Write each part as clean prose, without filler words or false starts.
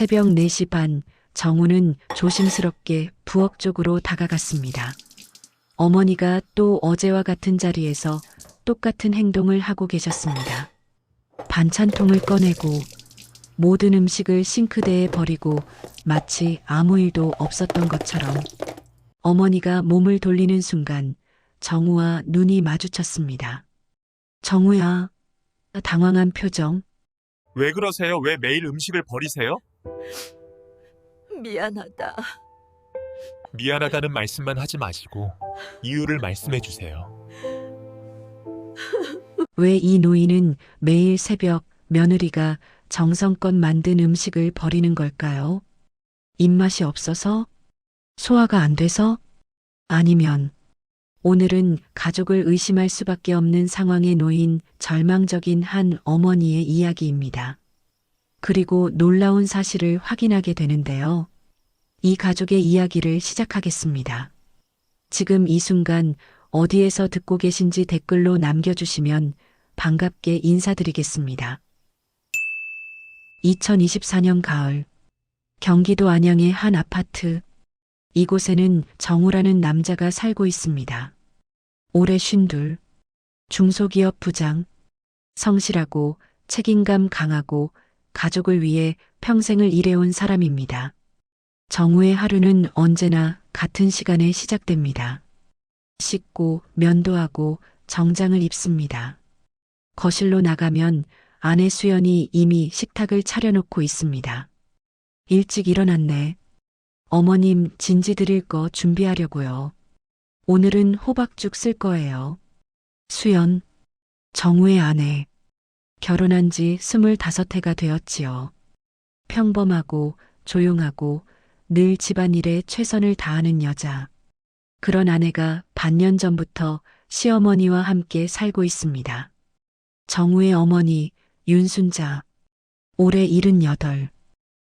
새벽 4시 반, 정우는 조심스럽게 부엌 쪽으로 다가갔습니다. 어머니가 또 어제와 같은 자리에서 똑같은 행동을 하고 계셨습니다. 반찬통을 꺼내고 모든 음식을 싱크대에 버리고 마치 아무 일도 없었던 것처럼 어머니가 몸을 돌리는 순간 정우와 눈이 마주쳤습니다. 정우야, 당황한 표정. 왜 그러세요? 왜 매일 음식을 버리세요? 미안하다. 미안하다는 말씀만 하지 마시고 이유를 말씀해 주세요. 왜 이 노인은 매일 새벽 며느리가 정성껏 만든 음식을 버리는 걸까요? 입맛이 없어서? 소화가 안 돼서? 아니면 오늘은 가족을 의심할 수밖에 없는 상황에 놓인 절망적인 한 어머니의 이야기입니다. 그리고 놀라운 사실을 확인하게 되는데요. 이 가족의 이야기를 시작하겠습니다. 지금 이 순간 어디에서 듣고 계신지 댓글로 남겨주시면 반갑게 인사드리겠습니다. 2024년 가을, 경기도 안양의 한 아파트. 이곳에는 정우라는 남자가 살고 있습니다. 올해 52, 중소기업 부장, 성실하고 책임감 강하고 가족을 위해 평생을 일해온 사람입니다. 정우의 하루는 언제나 같은 시간에 시작됩니다. 씻고 면도하고 정장을 입습니다. 거실로 나가면 아내 수연이 이미 식탁을 차려놓고 있습니다. 일찍 일어났네. 어머님 진지 드릴 거 준비하려고요. 오늘은 호박죽 쓸 거예요. 수연, 정우의 아내. 결혼한 지 25해가 되었지요. 평범하고 조용하고 늘 집안일에 최선을 다하는 여자. 그런 아내가 반년 전부터 시어머니와 함께 살고 있습니다. 정우의 어머니 윤순자, 올해 78.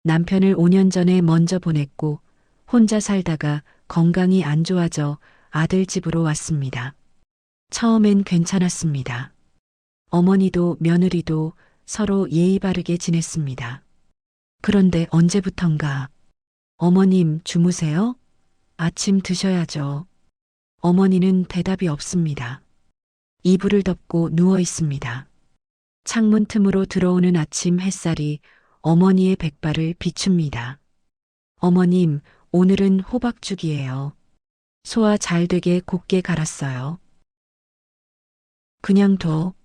남편을 5년 전에 먼저 보냈고 혼자 살다가 건강이 안 좋아져 아들 집으로 왔습니다. 처음엔 괜찮았습니다. 어머니도 며느리도 서로 예의 바르게 지냈습니다. 그런데 언제부턴가 어머님 주무세요? 아침 드셔야죠. 어머니는 대답이 없습니다. 이불을 덮고 누워 있습니다. 창문 틈으로 들어오는 아침 햇살이 어머니의 백발을 비춥니다. 어머님, 오늘은 호박죽이에요. 소화 잘 되게 곱게 갈았어요. 그냥 둬.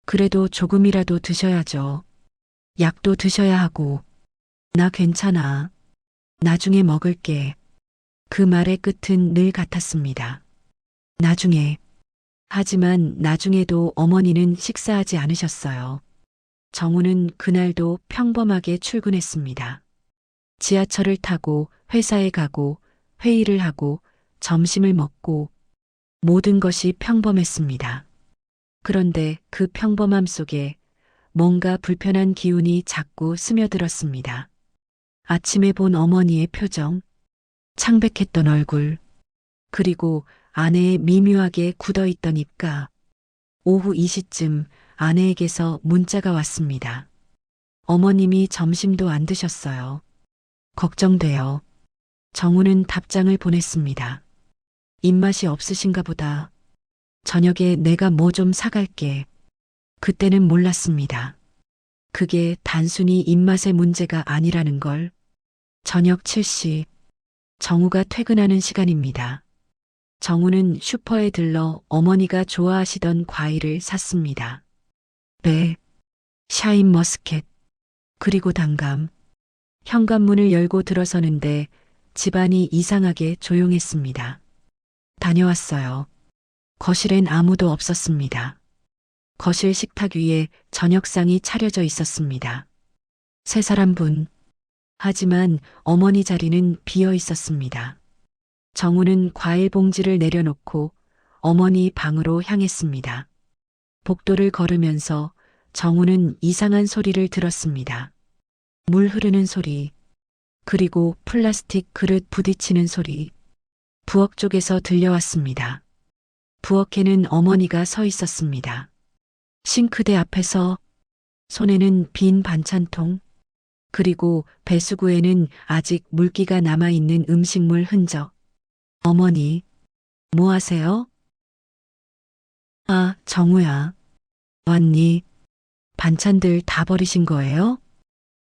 그래도 조금이라도 드셔야죠. 약도 드셔야 하고. 나 괜찮아. 나중에 먹을게. 그 말의 끝은 늘 같았습니다. 나중에. 하지만 나중에도 어머니는 식사하지 않으셨어요. 정우는 그날도 평범하게 출근했습니다. 지하철을 타고 회사에 가고 회의를 하고 점심을 먹고 모든 것이 평범했습니다. 그런데 그 평범함 속에 뭔가 불편한 기운이 자꾸 스며들었습니다. 아침에 본 어머니의 표정, 창백했던 얼굴, 그리고 아내의 미묘하게 굳어있던 입가. 오후 2시쯤 아내에게서 문자가 왔습니다. 어머님이 점심도 안 드셨어요. 걱정돼요. 정우는 답장을 보냈습니다. 입맛이 없으신가 보다. 저녁에 내가 뭐 좀 사갈게. 그때는 몰랐습니다. 그게 단순히 입맛의 문제가 아니라는 걸. 저녁 7시, 정우가 퇴근하는 시간입니다. 정우는 슈퍼에 들러 어머니가 좋아하시던 과일을 샀습니다. 배, 샤인머스켓, 그리고 단감. 현관문을 열고 들어서는데 집안이 이상하게 조용했습니다. 다녀왔어요. 거실엔 아무도 없었습니다. 거실 식탁 위에 저녁상이 차려져 있었습니다. 세 사람분. 하지만 어머니 자리는 비어 있었습니다. 정우는 과일 봉지를 내려놓고 어머니 방으로 향했습니다. 복도를 걸으면서 정우는 이상한 소리를 들었습니다. 물 흐르는 소리, 그리고 플라스틱 그릇 부딪히는 소리. 부엌 쪽에서 들려왔습니다. 부엌에는 어머니가 서 있었습니다. 싱크대 앞에서 손에는 빈 반찬통. 그리고 배수구에는 아직 물기가 남아있는 음식물 흔적. 어머니, 뭐 하세요? 아, 정우야. 왔니? 반찬들 다 버리신 거예요?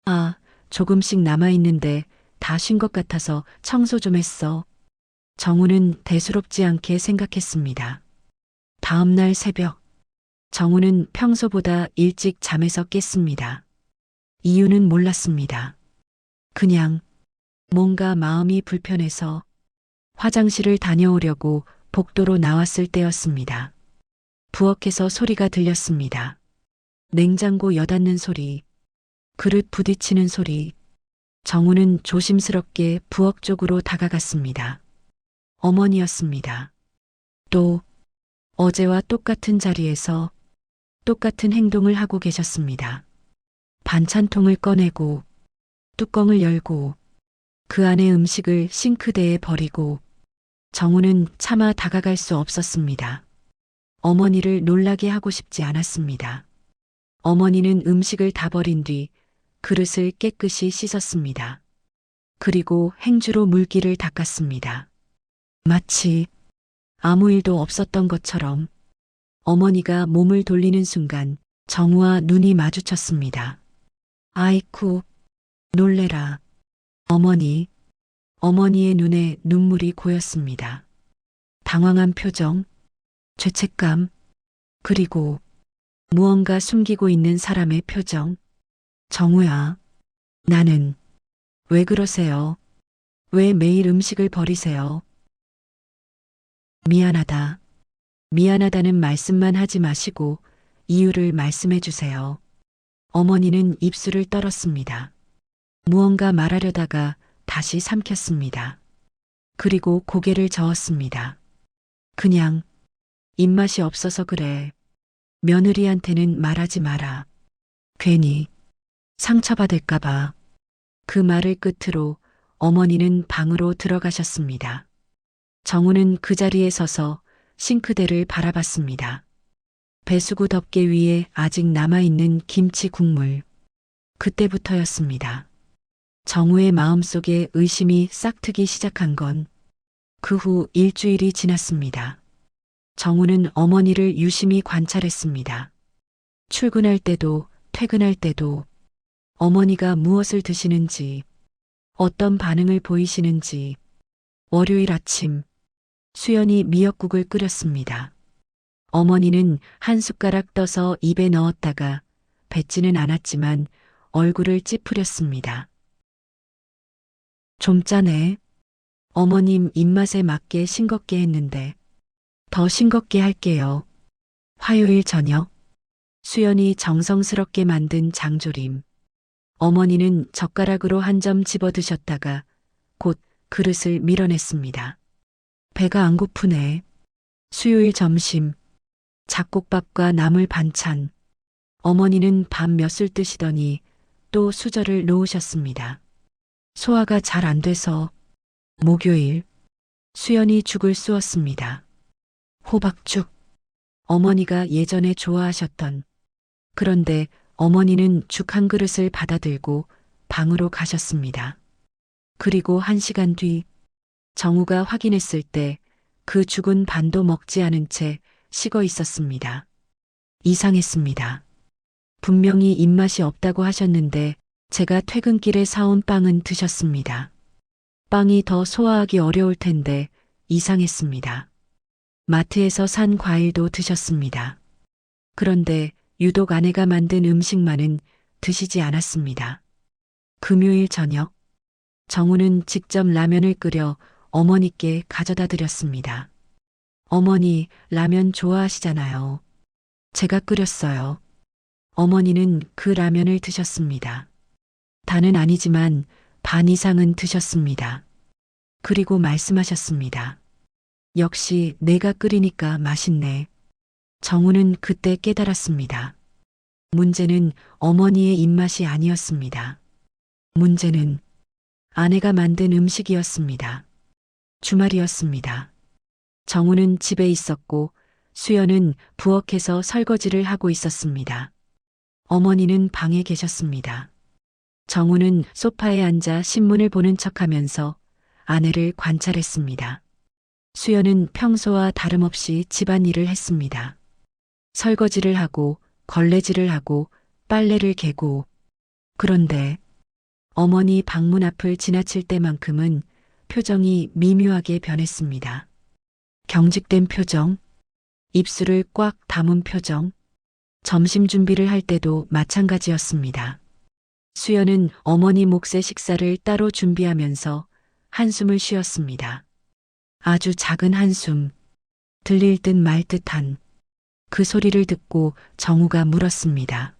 아, 조금씩 남아있는데 다 쉰 것 같아서 청소 좀 했어. 정우는 대수롭지 않게 생각했습니다. 다음 날 새벽, 정우는 평소보다 일찍 잠에서 깼습니다. 이유는 몰랐습니다. 그냥 뭔가 마음이 불편해서 화장실을 다녀오려고 복도로 나왔을 때였습니다. 부엌에서 소리가 들렸습니다. 냉장고 여닫는 소리, 그릇 부딪히는 소리. 정우는 조심스럽게 부엌 쪽으로 다가갔습니다. 어머니였습니다. 또 어제와 똑같은 자리에서 똑같은 행동을 하고 계셨습니다. 반찬통을 꺼내고 뚜껑을 열고 그 안에 음식을 싱크대에 버리고. 정우는 차마 다가갈 수 없었습니다. 어머니를 놀라게 하고 싶지 않았습니다. 어머니는 음식을 다 버린 뒤 그릇을 깨끗이 씻었습니다. 그리고 행주로 물기를 닦았습니다. 마치 아무 일도 없었던 것처럼. 어머니가 몸을 돌리는 순간 정우와 눈이 마주쳤습니다. 아이쿠, 놀래라. 어머니. 어머니의 눈에 눈물이 고였습니다. 당황한 표정, 죄책감, 그리고 무언가 숨기고 있는 사람의 표정. 정우야, 나는 왜 그러세요? 왜 매일 음식을 버리세요? 미안하다. 미안하다는 말씀만 하지 마시고 이유를 말씀해 주세요. 어머니는 입술을 떨었습니다. 무언가 말하려다가 다시 삼켰습니다. 그리고 고개를 저었습니다. 그냥 입맛이 없어서 그래. 며느리한테는 말하지 마라. 괜히 상처받을까봐. 그 말을 끝으로 어머니는 방으로 들어가셨습니다. 정우는 그 자리에 서서 싱크대를 바라봤습니다. 배수구 덮개 위에 아직 남아있는 김치 국물. 그때부터였습니다. 정우의 마음속에 의심이 싹트기 시작한 건 그 후 일주일이 지났습니다. 정우는 어머니를 유심히 관찰했습니다. 출근할 때도 퇴근할 때도 어머니가 무엇을 드시는지, 어떤 반응을 보이시는지. 월요일 아침, 수연이 미역국을 끓였습니다. 어머니는 한 숟가락 떠서 입에 넣었다가 뱉지는 않았지만 얼굴을 찌푸렸습니다. 좀 짜네. 어머님 입맛에 맞게 싱겁게 했는데 더 싱겁게 할게요. 화요일 저녁, 수연이 정성스럽게 만든 장조림. 어머니는 젓가락으로 한 점 집어 드셨다가 곧 그릇을 밀어냈습니다. 배가 안 고프네. 수요일 점심, 잡곡밥과 나물 반찬. 어머니는 밥 몇 술 뜨시더니 또 수저를 놓으셨습니다. 소화가 잘 안 돼서. 목요일, 수연이 죽을 쑤었습니다. 호박죽. 어머니가 예전에 좋아하셨던. 그런데 어머니는 죽 한 그릇을 받아들고 방으로 가셨습니다. 그리고 1시간 뒤, 정우가 확인했을 때 그 죽은 반도 먹지 않은 채 식어 있었습니다. 이상했습니다. 분명히 입맛이 없다고 하셨는데 제가 퇴근길에 사온 빵은 드셨습니다. 빵이 더 소화하기 어려울 텐데 이상했습니다. 마트에서 산 과일도 드셨습니다. 그런데 유독 아내가 만든 음식만은 드시지 않았습니다. 금요일 저녁, 정우는 직접 라면을 끓여 어머니께 가져다 드렸습니다. 어머니, 라면 좋아하시잖아요. 제가 끓였어요. 어머니는 그 라면을 드셨습니다. 다는 아니지만 반 이상은 드셨습니다. 그리고 말씀하셨습니다. 역시 내가 끓이니까 맛있네. 정우는 그때 깨달았습니다. 문제는 어머니의 입맛이 아니었습니다. 문제는 아내가 만든 음식이었습니다. 주말이었습니다. 정우는 집에 있었고 수연은 부엌에서 설거지를 하고 있었습니다. 어머니는 방에 계셨습니다. 정우는 소파에 앉아 신문을 보는 척하면서 아내를 관찰했습니다. 수연은 평소와 다름없이 집안일을 했습니다. 설거지를 하고 걸레질을 하고 빨래를 개고. 그런데 어머니 방문 앞을 지나칠 때만큼은 표정이 미묘하게 변했습니다. 경직된 표정, 입술을 꽉 다문 표정, 점심 준비를 할 때도 마찬가지였습니다. 수연은 어머니 몫의 식사를 따로 준비하면서 한숨을 쉬었습니다. 아주 작은 한숨, 들릴 듯 말 듯한 그 소리를 듣고 정우가 물었습니다.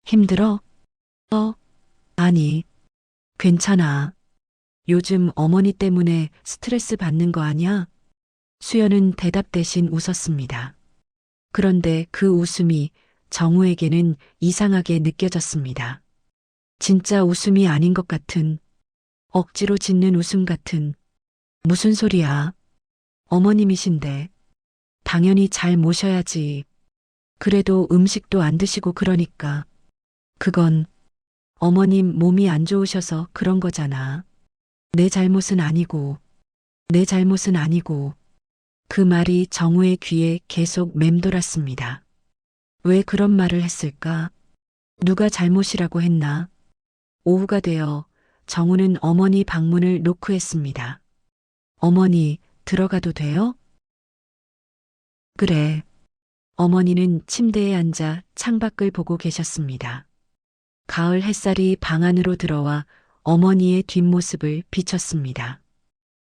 힘들어? 아니, 괜찮아. 요즘 어머니 때문에 스트레스 받는 거 아니야? 수연은 대답 대신 웃었습니다. 그런데 그 웃음이 정우에게는 이상하게 느껴졌습니다. 진짜 웃음이 아닌 것 같은, 억지로 짓는 웃음 같은. 무슨 소리야? 어머님이신데. 당연히 잘 모셔야지. 그래도 음식도 안 드시고 그러니까. 그건 어머님 몸이 안 좋으셔서 그런 거잖아. 내 잘못은 아니고, 내 잘못은 아니고. 그 말이 정우의 귀에 계속 맴돌았습니다. 왜 그런 말을 했을까? 누가 잘못이라고 했나? 오후가 되어 정우는 어머니 방문을 노크했습니다. 어머니, 들어가도 돼요? 그래. 어머니는 침대에 앉아 창밖을 보고 계셨습니다. 가을 햇살이 방 안으로 들어와 어머니의 뒷모습을 비쳤습니다.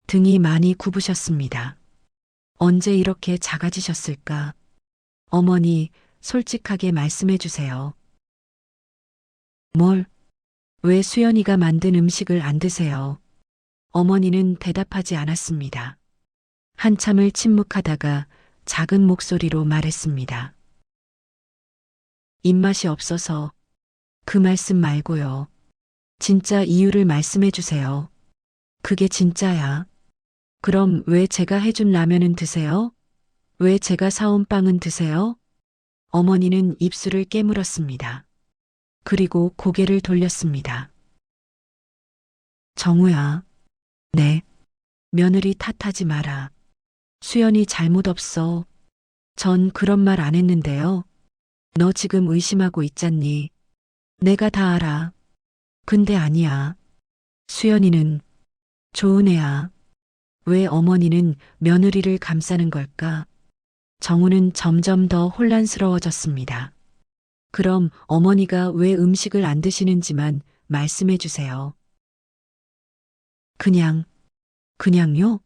등이 많이 굽으셨습니다. 언제 이렇게 작아지셨을까? 어머니, 솔직하게 말씀해 주세요. 뭘? 왜 수연이가 만든 음식을 안 드세요? 어머니는 대답하지 않았습니다. 한참을 침묵하다가 작은 목소리로 말했습니다. 입맛이 없어서. 그 말씀 말고요. 진짜 이유를 말씀해 주세요. 그게 진짜야. 그럼 왜 제가 해준 라면은 드세요? 왜 제가 사온 빵은 드세요? 어머니는 입술을 깨물었습니다. 그리고 고개를 돌렸습니다. 정우야. 네. 며느리 탓하지 마라. 수연이 잘못 없어. 전 그런 말 안 했는데요. 너 지금 의심하고 있잖니. 내가 다 알아. 근데 아니야. 수연이는 좋은 애야. 왜 어머니는 며느리를 감싸는 걸까? 정우는 점점 더 혼란스러워졌습니다. 그럼 어머니가 왜 음식을 안 드시는지만 말씀해 주세요. 그냥요?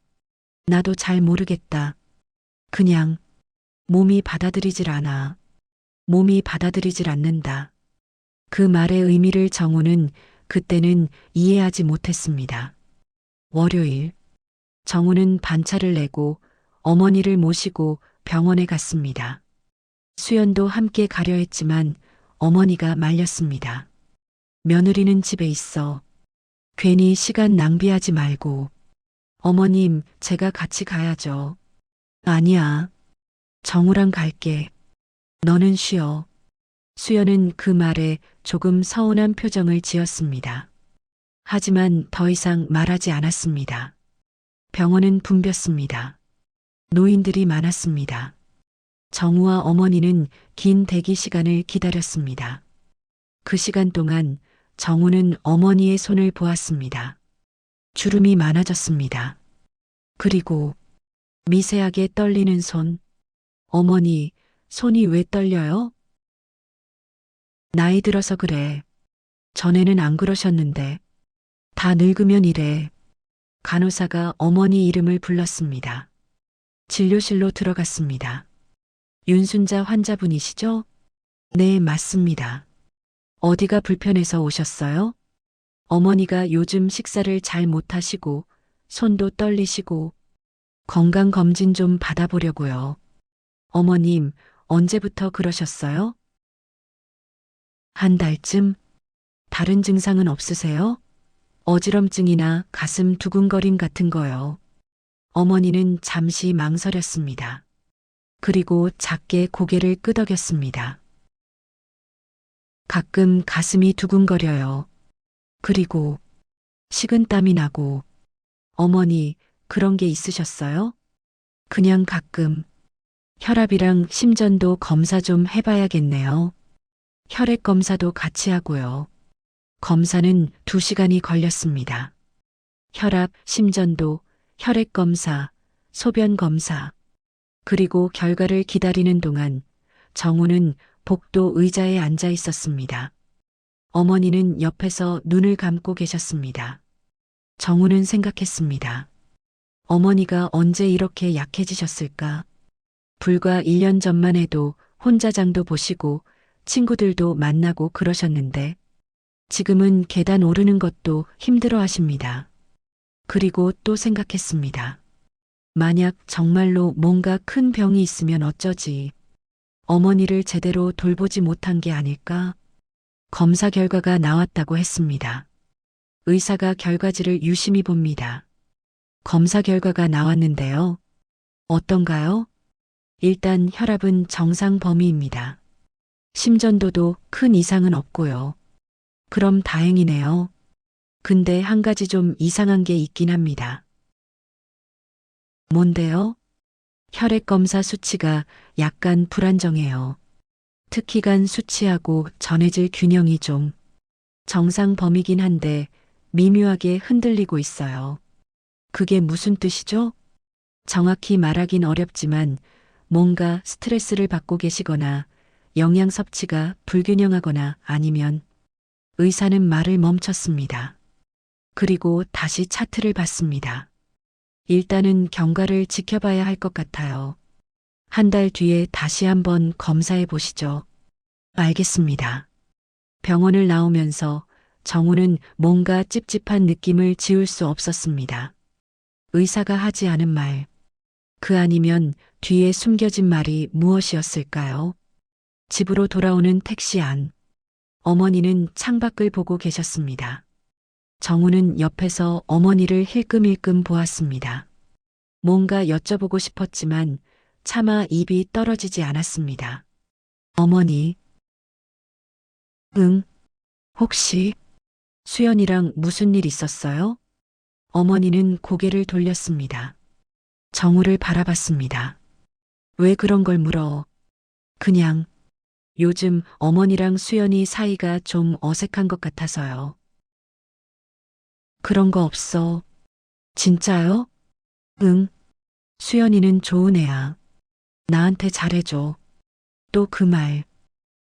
나도 잘 모르겠다. 그냥 몸이 받아들이질 않아. 몸이 받아들이질 않는다. 그 말의 의미를 정우는 그때는 이해하지 못했습니다. 월요일, 정우는 반차를 내고 어머니를 모시고 병원에 갔습니다. 수연도 함께 가려 했지만 어머니가 말렸습니다. 며느리는 집에 있어. 괜히 시간 낭비하지 말고. 어머님, 제가 같이 가야죠. 아니야. 정우랑 갈게. 너는 쉬어. 수연은 그 말에 조금 서운한 표정을 지었습니다. 하지만 더 이상 말하지 않았습니다. 병원은 붐볐습니다. 노인들이 많았습니다. 정우와 어머니는 긴 대기 시간을 기다렸습니다. 그 시간 동안 정우는 어머니의 손을 보았습니다. 주름이 많아졌습니다. 그리고 미세하게 떨리는 손. 어머니, 손이 왜 떨려요? 나이 들어서 그래. 전에는 안 그러셨는데. 다 늙으면 이래. 간호사가 어머니 이름을 불렀습니다. 진료실로 들어갔습니다. 윤순자 환자분이시죠? 네, 맞습니다. 어디가 불편해서 오셨어요? 어머니가 요즘 식사를 잘 못하시고 손도 떨리시고 건강검진 좀 받아보려고요. 어머님, 언제부터 그러셨어요? 한 달쯤? 다른 증상은 없으세요? 어지럼증이나 가슴 두근거림 같은 거요. 어머니는 잠시 망설였습니다. 그리고 작게 고개를 끄덕였습니다. 가끔 가슴이 두근거려요. 그리고 식은땀이 나고. 어머니, 그런 게 있으셨어요? 그냥 가끔. 혈압이랑 심전도 검사 좀 해봐야겠네요. 혈액 검사도 같이 하고요. 검사는 2시간이 걸렸습니다. 혈압, 심전도, 혈액 검사, 소변 검사. 그리고 결과를 기다리는 동안 정우는 복도 의자에 앉아 있었습니다. 어머니는 옆에서 눈을 감고 계셨습니다. 정우는 생각했습니다. 어머니가 언제 이렇게 약해지셨을까? 불과 1년 전만 해도 혼자장도 보시고 친구들도 만나고 그러셨는데 지금은 계단 오르는 것도 힘들어 하십니다. 그리고 또 생각했습니다. 만약 정말로 뭔가 큰 병이 있으면 어쩌지? 어머니를 제대로 돌보지 못한 게 아닐까? 검사 결과가 나왔다고 했습니다. 의사가 결과지를 유심히 봅니다. 검사 결과가 나왔는데요. 어떤가요? 일단 혈압은 정상 범위입니다. 심전도도 큰 이상은 없고요. 그럼 다행이네요. 근데 한 가지 좀 이상한 게 있긴 합니다. 뭔데요? 혈액 검사 수치가 약간 불안정해요. 특히간 수치하고 전해질 균형이 좀 정상 범위긴 한데 미묘하게 흔들리고 있어요. 그게 무슨 뜻이죠? 정확히 말하긴 어렵지만 뭔가 스트레스를 받고 계시거나 영양 섭취가 불균형하거나 아니면 의사는 말을 멈췄습니다. 그리고 다시 차트를 봤습니다. 일단은 경과를 지켜봐야 할 것 같아요. 한 달 뒤에 다시 한번 검사해 보시죠. 알겠습니다. 병원을 나오면서 정우는 뭔가 찝찝한 느낌을 지울 수 없었습니다. 의사가 하지 않은 말, 그 아니면 뒤에 숨겨진 말이 무엇이었을까요? 집으로 돌아오는 택시 안. 어머니는 창밖을 보고 계셨습니다. 정우는 옆에서 어머니를 힐끔힐끔 보았습니다. 뭔가 여쭤보고 싶었지만 차마 입이 떨어지지 않았습니다. 어머니. 응? 혹시 수연이랑 무슨 일 있었어요? 어머니는 고개를 돌렸습니다. 정우를 바라봤습니다. 왜 그런 걸 물어? 그냥 요즘 어머니랑 수연이 사이가 좀 어색한 것 같아서요. 그런 거 없어. 진짜요? 응. 수연이는 좋은 애야. 나한테 잘해줘. 또 그 말.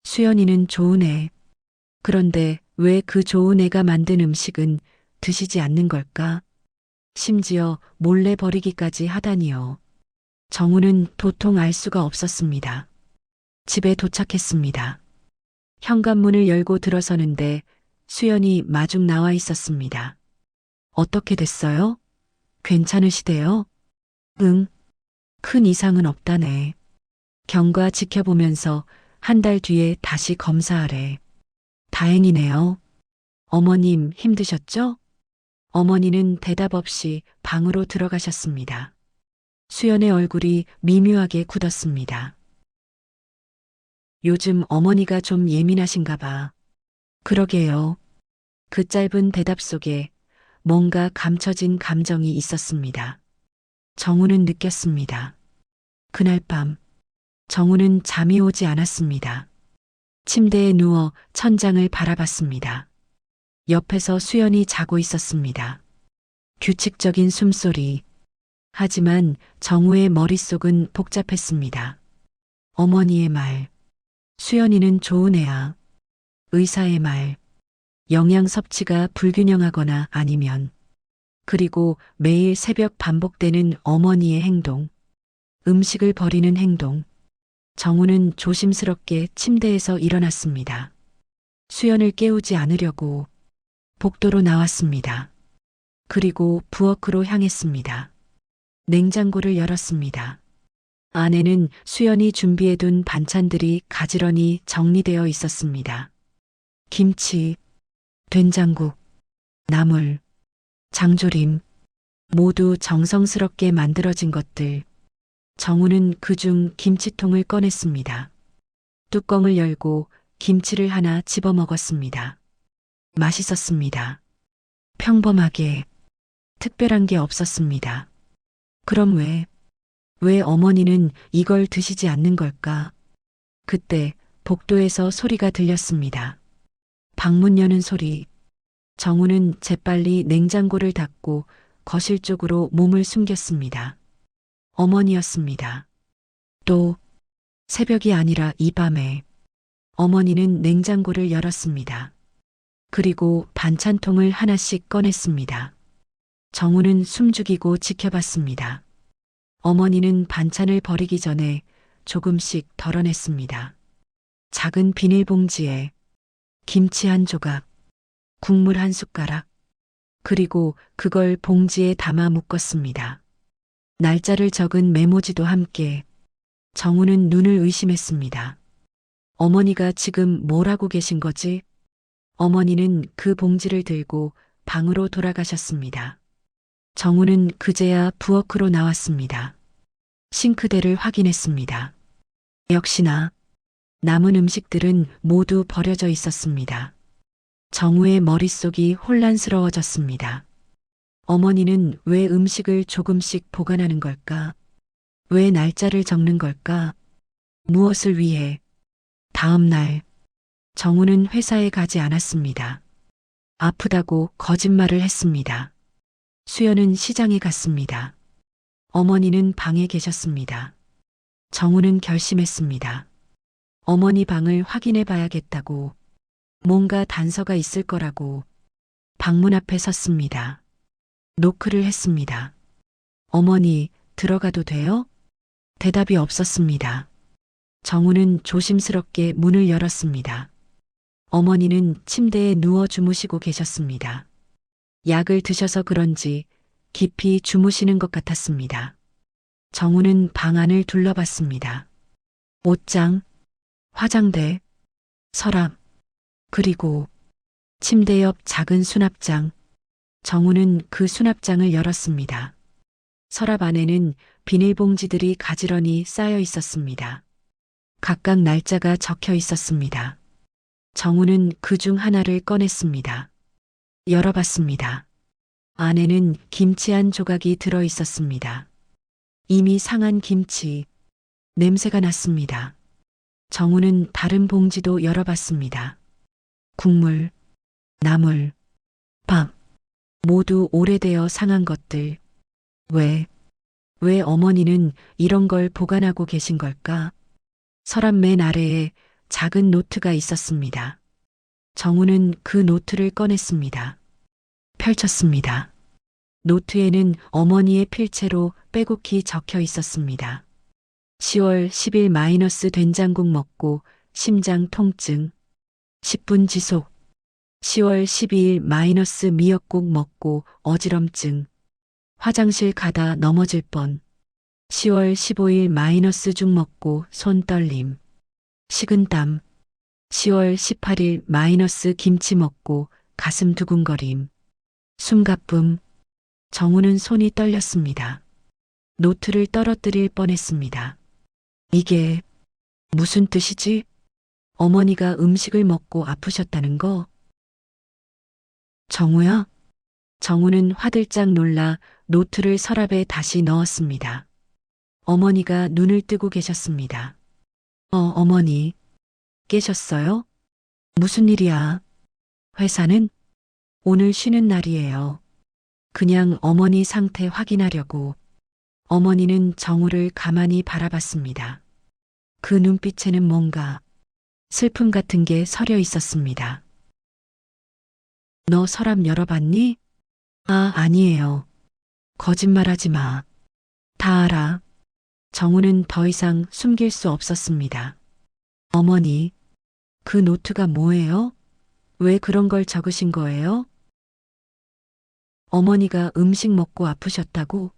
수연이는 좋은 애. 그런데 왜 그 좋은 애가 만든 음식은 드시지 않는 걸까? 심지어 몰래 버리기까지 하다니요. 정우는 도통 알 수가 없었습니다. 집에 도착했습니다. 현관문을 열고 들어서는데 수연이 마중 나와 있었습니다. 어떻게 됐어요? 괜찮으시대요? 응. 큰 이상은 없다네. 경과 지켜보면서 한 달 뒤에 다시 검사하래. 다행이네요. 어머님 힘드셨죠? 어머니는 대답 없이 방으로 들어가셨습니다. 수연의 얼굴이 미묘하게 굳었습니다. 요즘 어머니가 좀 예민하신가 봐. 그러게요. 그 짧은 대답 속에 뭔가 감춰진 감정이 있었습니다. 정우는 느꼈습니다. 그날 밤, 정우는 잠이 오지 않았습니다. 침대에 누워 천장을 바라봤습니다. 옆에서 수연이 자고 있었습니다. 규칙적인 숨소리. 하지만 정우의 머릿속은 복잡했습니다. 어머니의 말. 수연이는 좋은 애야. 의사의 말. 영양 섭취가 불균형하거나 아니면. 그리고 매일 새벽 반복되는 어머니의 행동. 음식을 버리는 행동. 정우는 조심스럽게 침대에서 일어났습니다. 수연을 깨우지 않으려고 복도로 나왔습니다. 그리고 부엌으로 향했습니다. 냉장고를 열었습니다. 안에는 수연이 준비해둔 반찬들이 가지런히 정리되어 있었습니다. 김치, 된장국, 나물, 장조림, 모두 정성스럽게 만들어진 것들. 정우는 그중 김치통을 꺼냈습니다. 뚜껑을 열고 김치를 하나 집어 먹었습니다. 맛있었습니다. 평범하게, 특별한 게 없었습니다. 그럼 왜 어머니는 이걸 드시지 않는 걸까? 그때 복도에서 소리가 들렸습니다. 방문 여는 소리. 정우는 재빨리 냉장고를 닫고 거실 쪽으로 몸을 숨겼습니다. 어머니였습니다. 또 새벽이 아니라 이 밤에 어머니는 냉장고를 열었습니다. 그리고 반찬통을 하나씩 꺼냈습니다. 정우는 숨죽이고 지켜봤습니다. 어머니는 반찬을 버리기 전에 조금씩 덜어냈습니다. 작은 비닐봉지에 김치 한 조각, 국물 한 숟가락, 그리고 그걸 봉지에 담아 묶었습니다. 날짜를 적은 메모지도 함께. 정우는 눈을 의심했습니다. 어머니가 지금 뭘 하고 계신 거지? 어머니는 그 봉지를 들고 방으로 돌아가셨습니다. 정우는 그제야 부엌으로 나왔습니다. 싱크대를 확인했습니다. 역시나 남은 음식들은 모두 버려져 있었습니다. 정우의 머릿속이 혼란스러워졌습니다. 어머니는 왜 음식을 조금씩 보관하는 걸까? 왜 날짜를 적는 걸까? 무엇을 위해? 다음 날, 정우는 회사에 가지 않았습니다. 아프다고 거짓말을 했습니다. 수연은 시장에 갔습니다. 어머니는 방에 계셨습니다. 정우는 결심했습니다. 어머니 방을 확인해 봐야겠다고. 뭔가 단서가 있을 거라고. 방문 앞에 섰습니다. 노크를 했습니다. 어머니, 들어가도 돼요? 대답이 없었습니다. 정우는 조심스럽게 문을 열었습니다. 어머니는 침대에 누워 주무시고 계셨습니다. 약을 드셔서 그런지 깊이 주무시는 것 같았습니다. 정우는 방 안을 둘러봤습니다. 옷장, 화장대, 서랍, 그리고 침대 옆 작은 수납장. 정우는 그 수납장을 열었습니다. 서랍 안에는 비닐봉지들이 가지런히 쌓여 있었습니다. 각각 날짜가 적혀 있었습니다. 정우는 그중 하나를 꺼냈습니다. 열어봤습니다. 안에는 김치 한 조각이 들어 있었습니다. 이미 상한 김치. 냄새가 났습니다. 정우는 다른 봉지도 열어봤습니다. 국물, 나물, 밥. 모두 오래되어 상한 것들. 왜 어머니는 이런 걸 보관하고 계신 걸까? 서랍 맨 아래에 작은 노트가 있었습니다. 정우는 그 노트를 꺼냈습니다. 펼쳤습니다. 노트에는 어머니의 필체로 빼곡히 적혀 있었습니다. 10월 10일 마이너스 된장국 먹고 심장 통증. 10분 지속. 10월 12일 마이너스 미역국 먹고 어지럼증. 화장실 가다 넘어질 뻔. 10월 15일 마이너스 죽 먹고 손 떨림. 식은땀. 10월 18일 마이너스 김치 먹고 가슴 두근거림. 숨가쁨. 정우는 손이 떨렸습니다. 노트를 떨어뜨릴 뻔했습니다. 이게 무슨 뜻이지? 어머니가 음식을 먹고 아프셨다는 거? 정우야? 정우는 화들짝 놀라 노트를 서랍에 다시 넣었습니다. 어머니가 눈을 뜨고 계셨습니다. 어머니. 깨셨어요? 무슨 일이야? 회사는? 오늘 쉬는 날이에요. 그냥 어머니 상태 확인하려고. 어머니는 정우를 가만히 바라봤습니다. 그 눈빛에는 뭔가 슬픔 같은 게 서려 있었습니다. 너 서랍 열어봤니? 아니에요. 거짓말하지 마. 다 알아. 정우는 더 이상 숨길 수 없었습니다. 어머니, 그 노트가 뭐예요? 왜 그런 걸 적으신 거예요? 어머니가 음식 먹고 아프셨다고?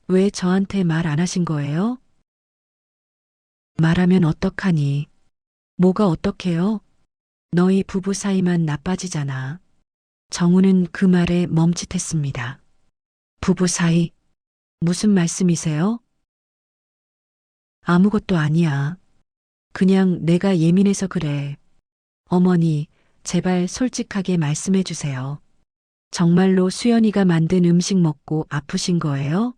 왜 저한테 말 안 하신 거예요? 말하면 어떡하니? 뭐가 어떡해요? 너희 부부 사이만 나빠지잖아. 정우는 그 말에 멈칫했습니다. 부부 사이? 무슨 말씀이세요? 아무것도 아니야. 그냥 내가 예민해서 그래. 어머니, 제발 솔직하게 말씀해 주세요. 정말로 수연이가 만든 음식 먹고 아프신 거예요?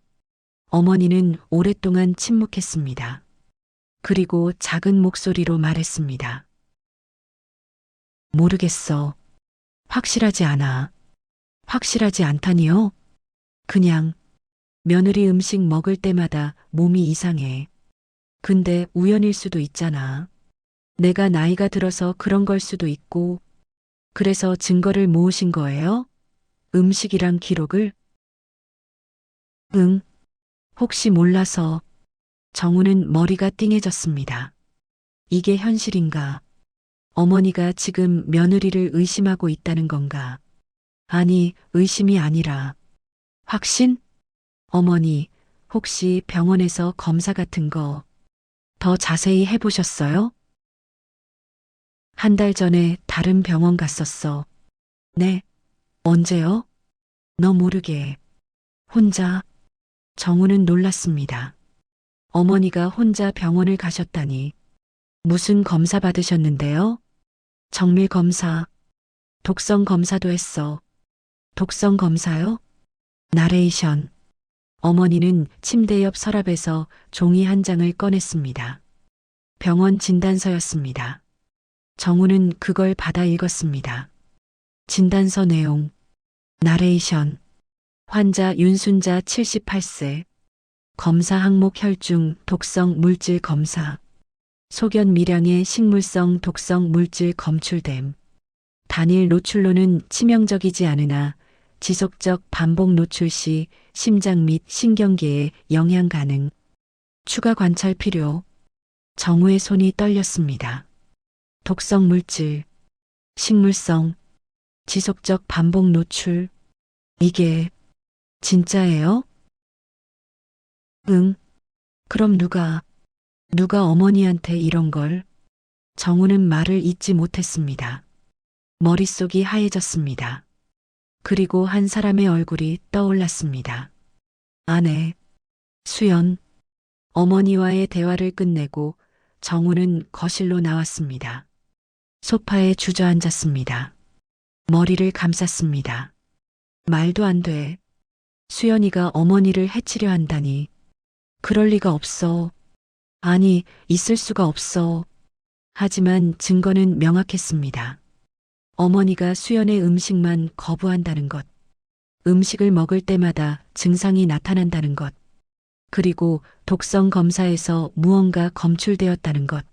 어머니는 오랫동안 침묵했습니다. 그리고 작은 목소리로 말했습니다. 모르겠어. 확실하지 않아. 확실하지 않다니요? 그냥 며느리 음식 먹을 때마다 몸이 이상해. 근데 우연일 수도 있잖아. 내가 나이가 들어서 그런 걸 수도 있고, 그래서 증거를 모으신 거예요? 음식이랑 기록을? 응. 혹시 몰라서. 정우는 머리가 띵해졌습니다. 이게 현실인가? 어머니가 지금 며느리를 의심하고 있다는 건가? 아니, 의심이 아니라. 확신? 어머니, 혹시 병원에서 검사 같은 거 더 자세히 해보셨어요? 한 달 전에 다른 병원 갔었어. 네. 언제요? 너 모르게. 혼자. 정우는 놀랐습니다. 어머니가 혼자 병원을 가셨다니. 무슨 검사 받으셨는데요? 정밀 검사. 독성 검사도 했어. 독성 검사요? 나레이션. 어머니는 침대 옆 서랍에서 종이 한 장을 꺼냈습니다. 병원 진단서였습니다. 정우는 그걸 받아 읽었습니다. 진단서 내용. 나레이션. 환자 윤순자 78세. 검사 항목 혈중 독성 물질 검사. 소견 미량의 식물성 독성 물질 검출됨. 단일 노출로는 치명적이지 않으나 지속적 반복 노출 시 심장 및 신경계에 영향 가능. 추가 관찰 필요. 정우의 손이 떨렸습니다. 독성 물질, 식물성, 지속적 반복 노출. 이게 진짜예요? 응. 그럼 누가 어머니한테 이런 걸? 정우는 말을 잇지 못했습니다. 머릿속이 하얘졌습니다. 그리고 한 사람의 얼굴이 떠올랐습니다. 아내, 수연. 어머니와의 대화를 끝내고 정우는 거실로 나왔습니다. 소파에 주저앉았습니다. 머리를 감쌌습니다. 말도 안 돼. 수연이가 어머니를 해치려 한다니. 그럴 리가 없어. 아니, 있을 수가 없어. 하지만 증거는 명확했습니다. 어머니가 수연의 음식만 거부한다는 것. 음식을 먹을 때마다 증상이 나타난다는 것. 그리고 독성 검사에서 무언가 검출되었다는 것.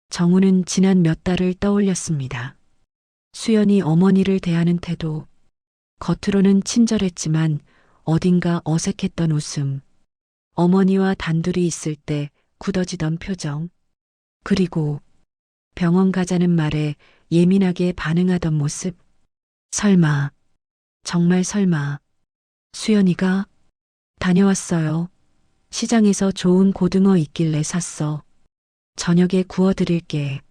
정우는 지난 몇 달을 떠올렸습니다. 수연이 어머니를 대하는 태도. 겉으로는 친절했지만 어딘가 어색했던 웃음. 어머니와 단둘이 있을 때 굳어지던 표정. 그리고 병원 가자는 말에 예민하게 반응하던 모습. 설마, 정말 설마, 수연이가 다녀왔어요. 시장에서 좋은 고등어 있길래 샀어. 저녁에 구워드릴게.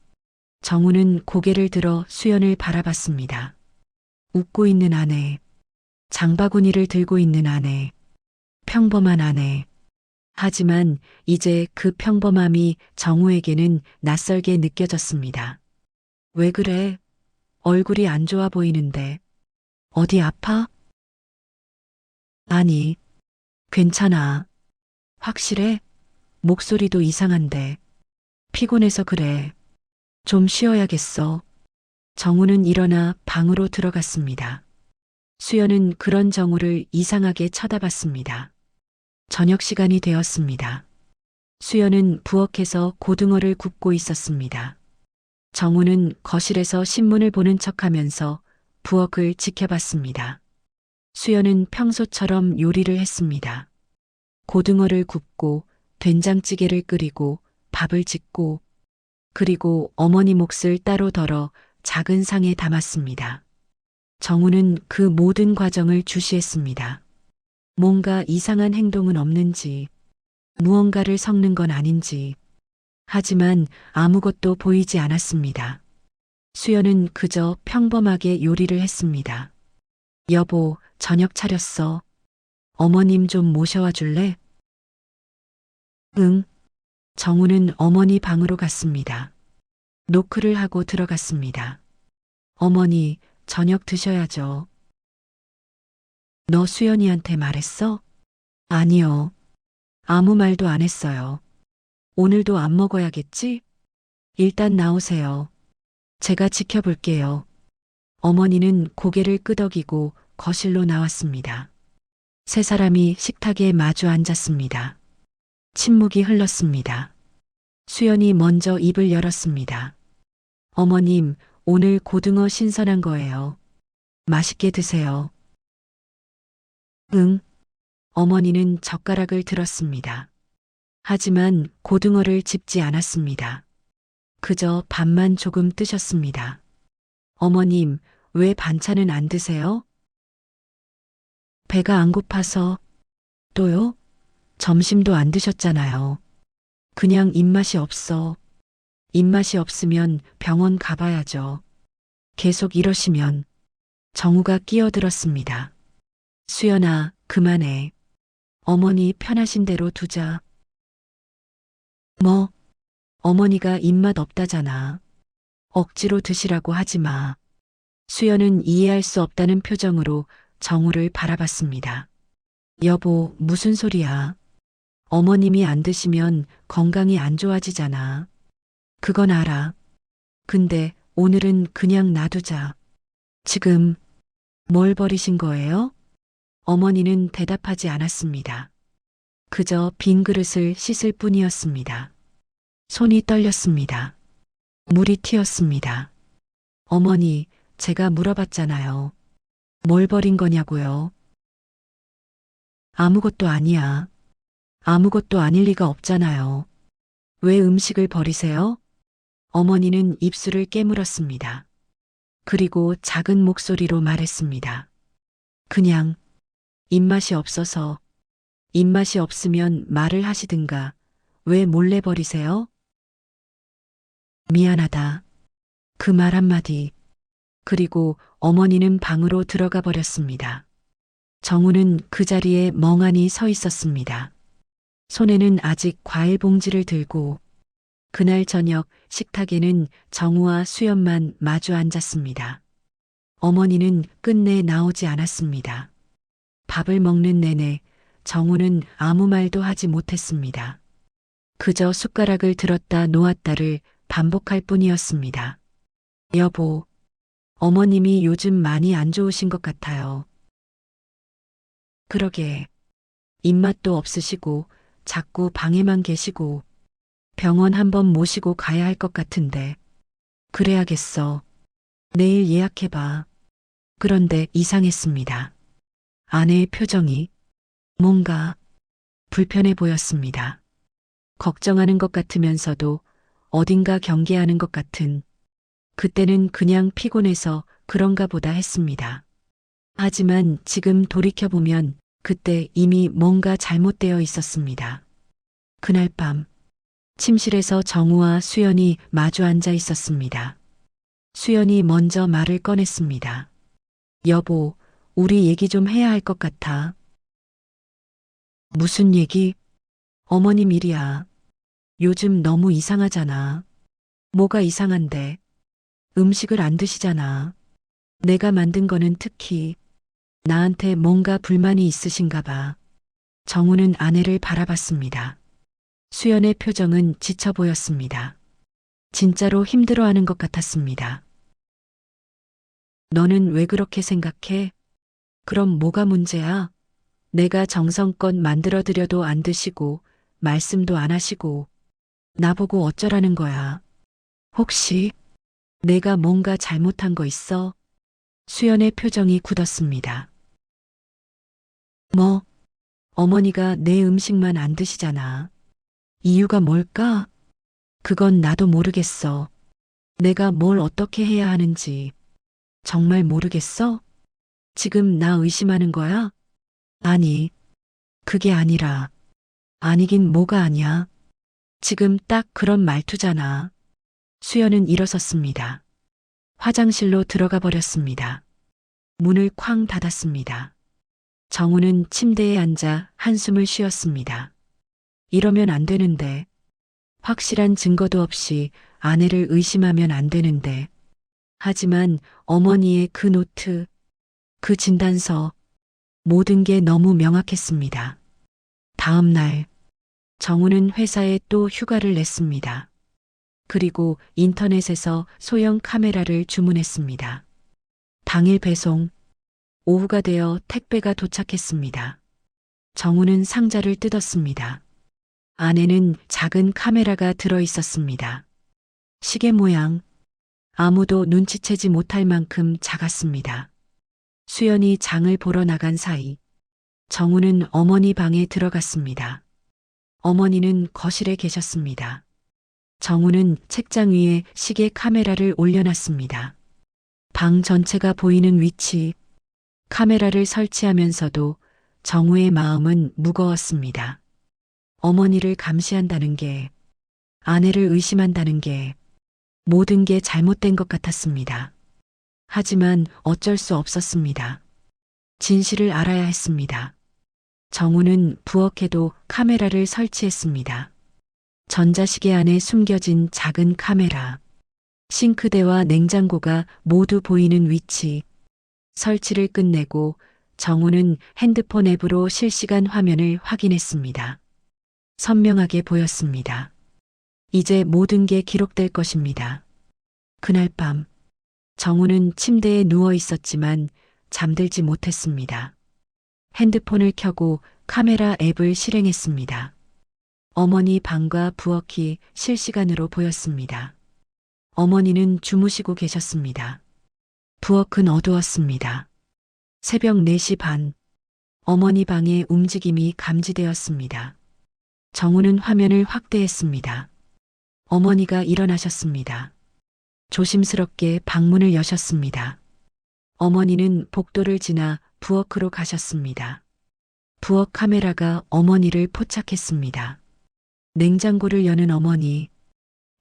정우는 고개를 들어 수연을 바라봤습니다. 웃고 있는 아내, 장바구니를 들고 있는 아내, 평범한 아내. 하지만 이제 그 평범함이 정우에게는 낯설게 느껴졌습니다. 왜 그래? 얼굴이 안 좋아 보이는데. 어디 아파? 아니, 괜찮아. 확실해? 목소리도 이상한데. 피곤해서 그래. 좀 쉬어야겠어. 정우는 일어나 방으로 들어갔습니다. 수연은 그런 정우를 이상하게 쳐다봤습니다. 저녁 시간이 되었습니다. 수연은 부엌에서 고등어를 굽고 있었습니다. 정우는 거실에서 신문을 보는 척하면서 부엌을 지켜봤습니다. 수연은 평소처럼 요리를 했습니다. 고등어를 굽고 된장찌개를 끓이고 밥을 짓고 그리고 어머니 몫을 따로 덜어 작은 상에 담았습니다. 정우는 그 모든 과정을 주시했습니다. 뭔가 이상한 행동은 없는지, 무언가를 섞는 건 아닌지. 하지만 아무것도 보이지 않았습니다. 수연은 그저 평범하게 요리를 했습니다. 여보, 저녁 차렸어. 어머님 좀 모셔와 줄래? 응. 정우는 어머니 방으로 갔습니다. 노크를 하고 들어갔습니다. 어머니, 저녁 드셔야죠. 너 수연이한테 말했어? 아니요. 아무 말도 안 했어요. 오늘도 안 먹어야겠지? 일단 나오세요. 제가 지켜볼게요. 어머니는 고개를 끄덕이고 거실로 나왔습니다. 세 사람이 식탁에 마주 앉았습니다. 침묵이 흘렀습니다. 수연이 먼저 입을 열었습니다. 어머님, 오늘 고등어 신선한 거예요. 맛있게 드세요. 응. 어머니는 젓가락을 들었습니다. 하지만 고등어를 집지 않았습니다. 그저 밥만 조금 뜨셨습니다. 어머님, 왜 반찬은 안 드세요? 배가 안 고파서. 또요? 점심도 안 드셨잖아요. 그냥 입맛이 없어. 입맛이 없으면 병원 가봐야죠. 계속 이러시면. 정우가 끼어들었습니다. 수연아, 그만해. 어머니 편하신 대로 두자. 뭐? 어머니가 입맛 없다잖아. 억지로 드시라고 하지 마. 수연은 이해할 수 없다는 표정으로 정우를 바라봤습니다. 여보, 무슨 소리야? 어머님이 안 드시면 건강이 안 좋아지잖아. 그건 알아. 근데 오늘은 그냥 놔두자. 지금 뭘 버리신 거예요? 어머니는 대답하지 않았습니다. 그저 빈 그릇을 씻을 뿐이었습니다. 손이 떨렸습니다. 물이 튀었습니다. 어머니, 제가 물어봤잖아요. 뭘 버린 거냐고요? 아무것도 아니야. 아무것도 아닐 리가 없잖아요. 왜 음식을 버리세요? 어머니는 입술을 깨물었습니다. 그리고 작은 목소리로 말했습니다. 그냥 입맛이 없어서. 입맛이 없으면 말을 하시든가. 왜 몰래 버리세요? 미안하다. 그 말 한마디. 그리고 어머니는 방으로 들어가 버렸습니다. 정우는 그 자리에 멍하니 서 있었습니다. 손에는 아직 과일 봉지를 들고. 그날 저녁 식탁에는 정우와 수연만 마주 앉았습니다. 어머니는 끝내 나오지 않았습니다. 밥을 먹는 내내 정우는 아무 말도 하지 못했습니다. 그저 숟가락을 들었다 놓았다를 반복할 뿐이었습니다. 여보, 어머님이 요즘 많이 안 좋으신 것 같아요. 그러게, 입맛도 없으시고 자꾸 방에만 계시고 병원 한번 모시고 가야 할 것 같은데. 그래야겠어. 내일 예약해봐. 그런데 이상했습니다. 아내의 표정이 뭔가 불편해 보였습니다. 걱정하는 것 같으면서도 어딘가 경계하는 것 같은. 그때는 그냥 피곤해서 그런가 보다 했습니다. 하지만 지금 돌이켜보면 그때 이미 뭔가 잘못되어 있었습니다. 그날 밤 침실에서 정우와 수연이 마주 앉아 있었습니다. 수연이 먼저 말을 꺼냈습니다. 여보, 우리 얘기 좀 해야 할 것 같아. 무슨 얘기? 어머님 일이야. 요즘 너무 이상하잖아. 뭐가 이상한데? 음식을 안 드시잖아. 내가 만든 거는 특히. 나한테 뭔가 불만이 있으신가 봐. 정우는 아내를 바라봤습니다. 수연의 표정은 지쳐 보였습니다. 진짜로 힘들어하는 것 같았습니다. 너는 왜 그렇게 생각해? 그럼 뭐가 문제야? 내가 정성껏 만들어드려도 안 드시고 말씀도 안 하시고 나보고 어쩌라는 거야. 혹시 내가 뭔가 잘못한 거 있어? 수연의 표정이 굳었습니다. 뭐? 어머니가 내 음식만 안 드시잖아. 이유가 뭘까? 그건 나도 모르겠어. 내가 뭘 어떻게 해야 하는지. 정말 모르겠어? 지금 나 의심하는 거야? 아니, 그게 아니라. 아니긴 뭐가 아니야. 지금 딱 그런 말투잖아. 수연은 일어섰습니다. 화장실로 들어가 버렸습니다. 문을 쾅 닫았습니다. 정우는 침대에 앉아 한숨을 쉬었습니다. 이러면 안 되는데. 확실한 증거도 없이 아내를 의심하면 안 되는데. 하지만 어머니의 그 노트, 그 진단서, 모든 게 너무 명확했습니다. 다음 날, 정우는 회사에 또 휴가를 냈습니다. 그리고 인터넷에서 소형 카메라를 주문했습니다. 당일 배송, 오후가 되어 택배가 도착했습니다. 정우는 상자를 뜯었습니다. 안에는 작은 카메라가 들어 있었습니다. 시계 모양, 아무도 눈치채지 못할 만큼 작았습니다. 수연이 장을 보러 나간 사이, 정우는 어머니 방에 들어갔습니다. 어머니는 거실에 계셨습니다. 정우는 책장 위에 시계 카메라를 올려놨습니다. 방 전체가 보이는 위치, 카메라를 설치하면서도 정우의 마음은 무거웠습니다. 어머니를 감시한다는 게, 아내를 의심한다는 게, 모든 게 잘못된 것 같았습니다. 하지만 어쩔 수 없었습니다. 진실을 알아야 했습니다. 정우는 부엌에도 카메라를 설치했습니다. 전자시계 안에 숨겨진 작은 카메라, 싱크대와 냉장고가 모두 보이는 위치, 설치를 끝내고 정우는 핸드폰 앱으로 실시간 화면을 확인했습니다. 선명하게 보였습니다. 이제 모든 게 기록될 것입니다. 그날 밤, 정우는 침대에 누워 있었지만 잠들지 못했습니다. 핸드폰을 켜고 카메라 앱을 실행했습니다. 어머니 방과 부엌이 실시간으로 보였습니다. 어머니는 주무시고 계셨습니다. 부엌은 어두웠습니다. 새벽 4시 반, 어머니 방의 움직임이 감지되었습니다. 정우는 화면을 확대했습니다. 어머니가 일어나셨습니다. 조심스럽게 방문을 여셨습니다. 어머니는 복도를 지나 부엌으로 가셨습니다. 부엌 카메라가 어머니를 포착했습니다. 냉장고를 여는 어머니,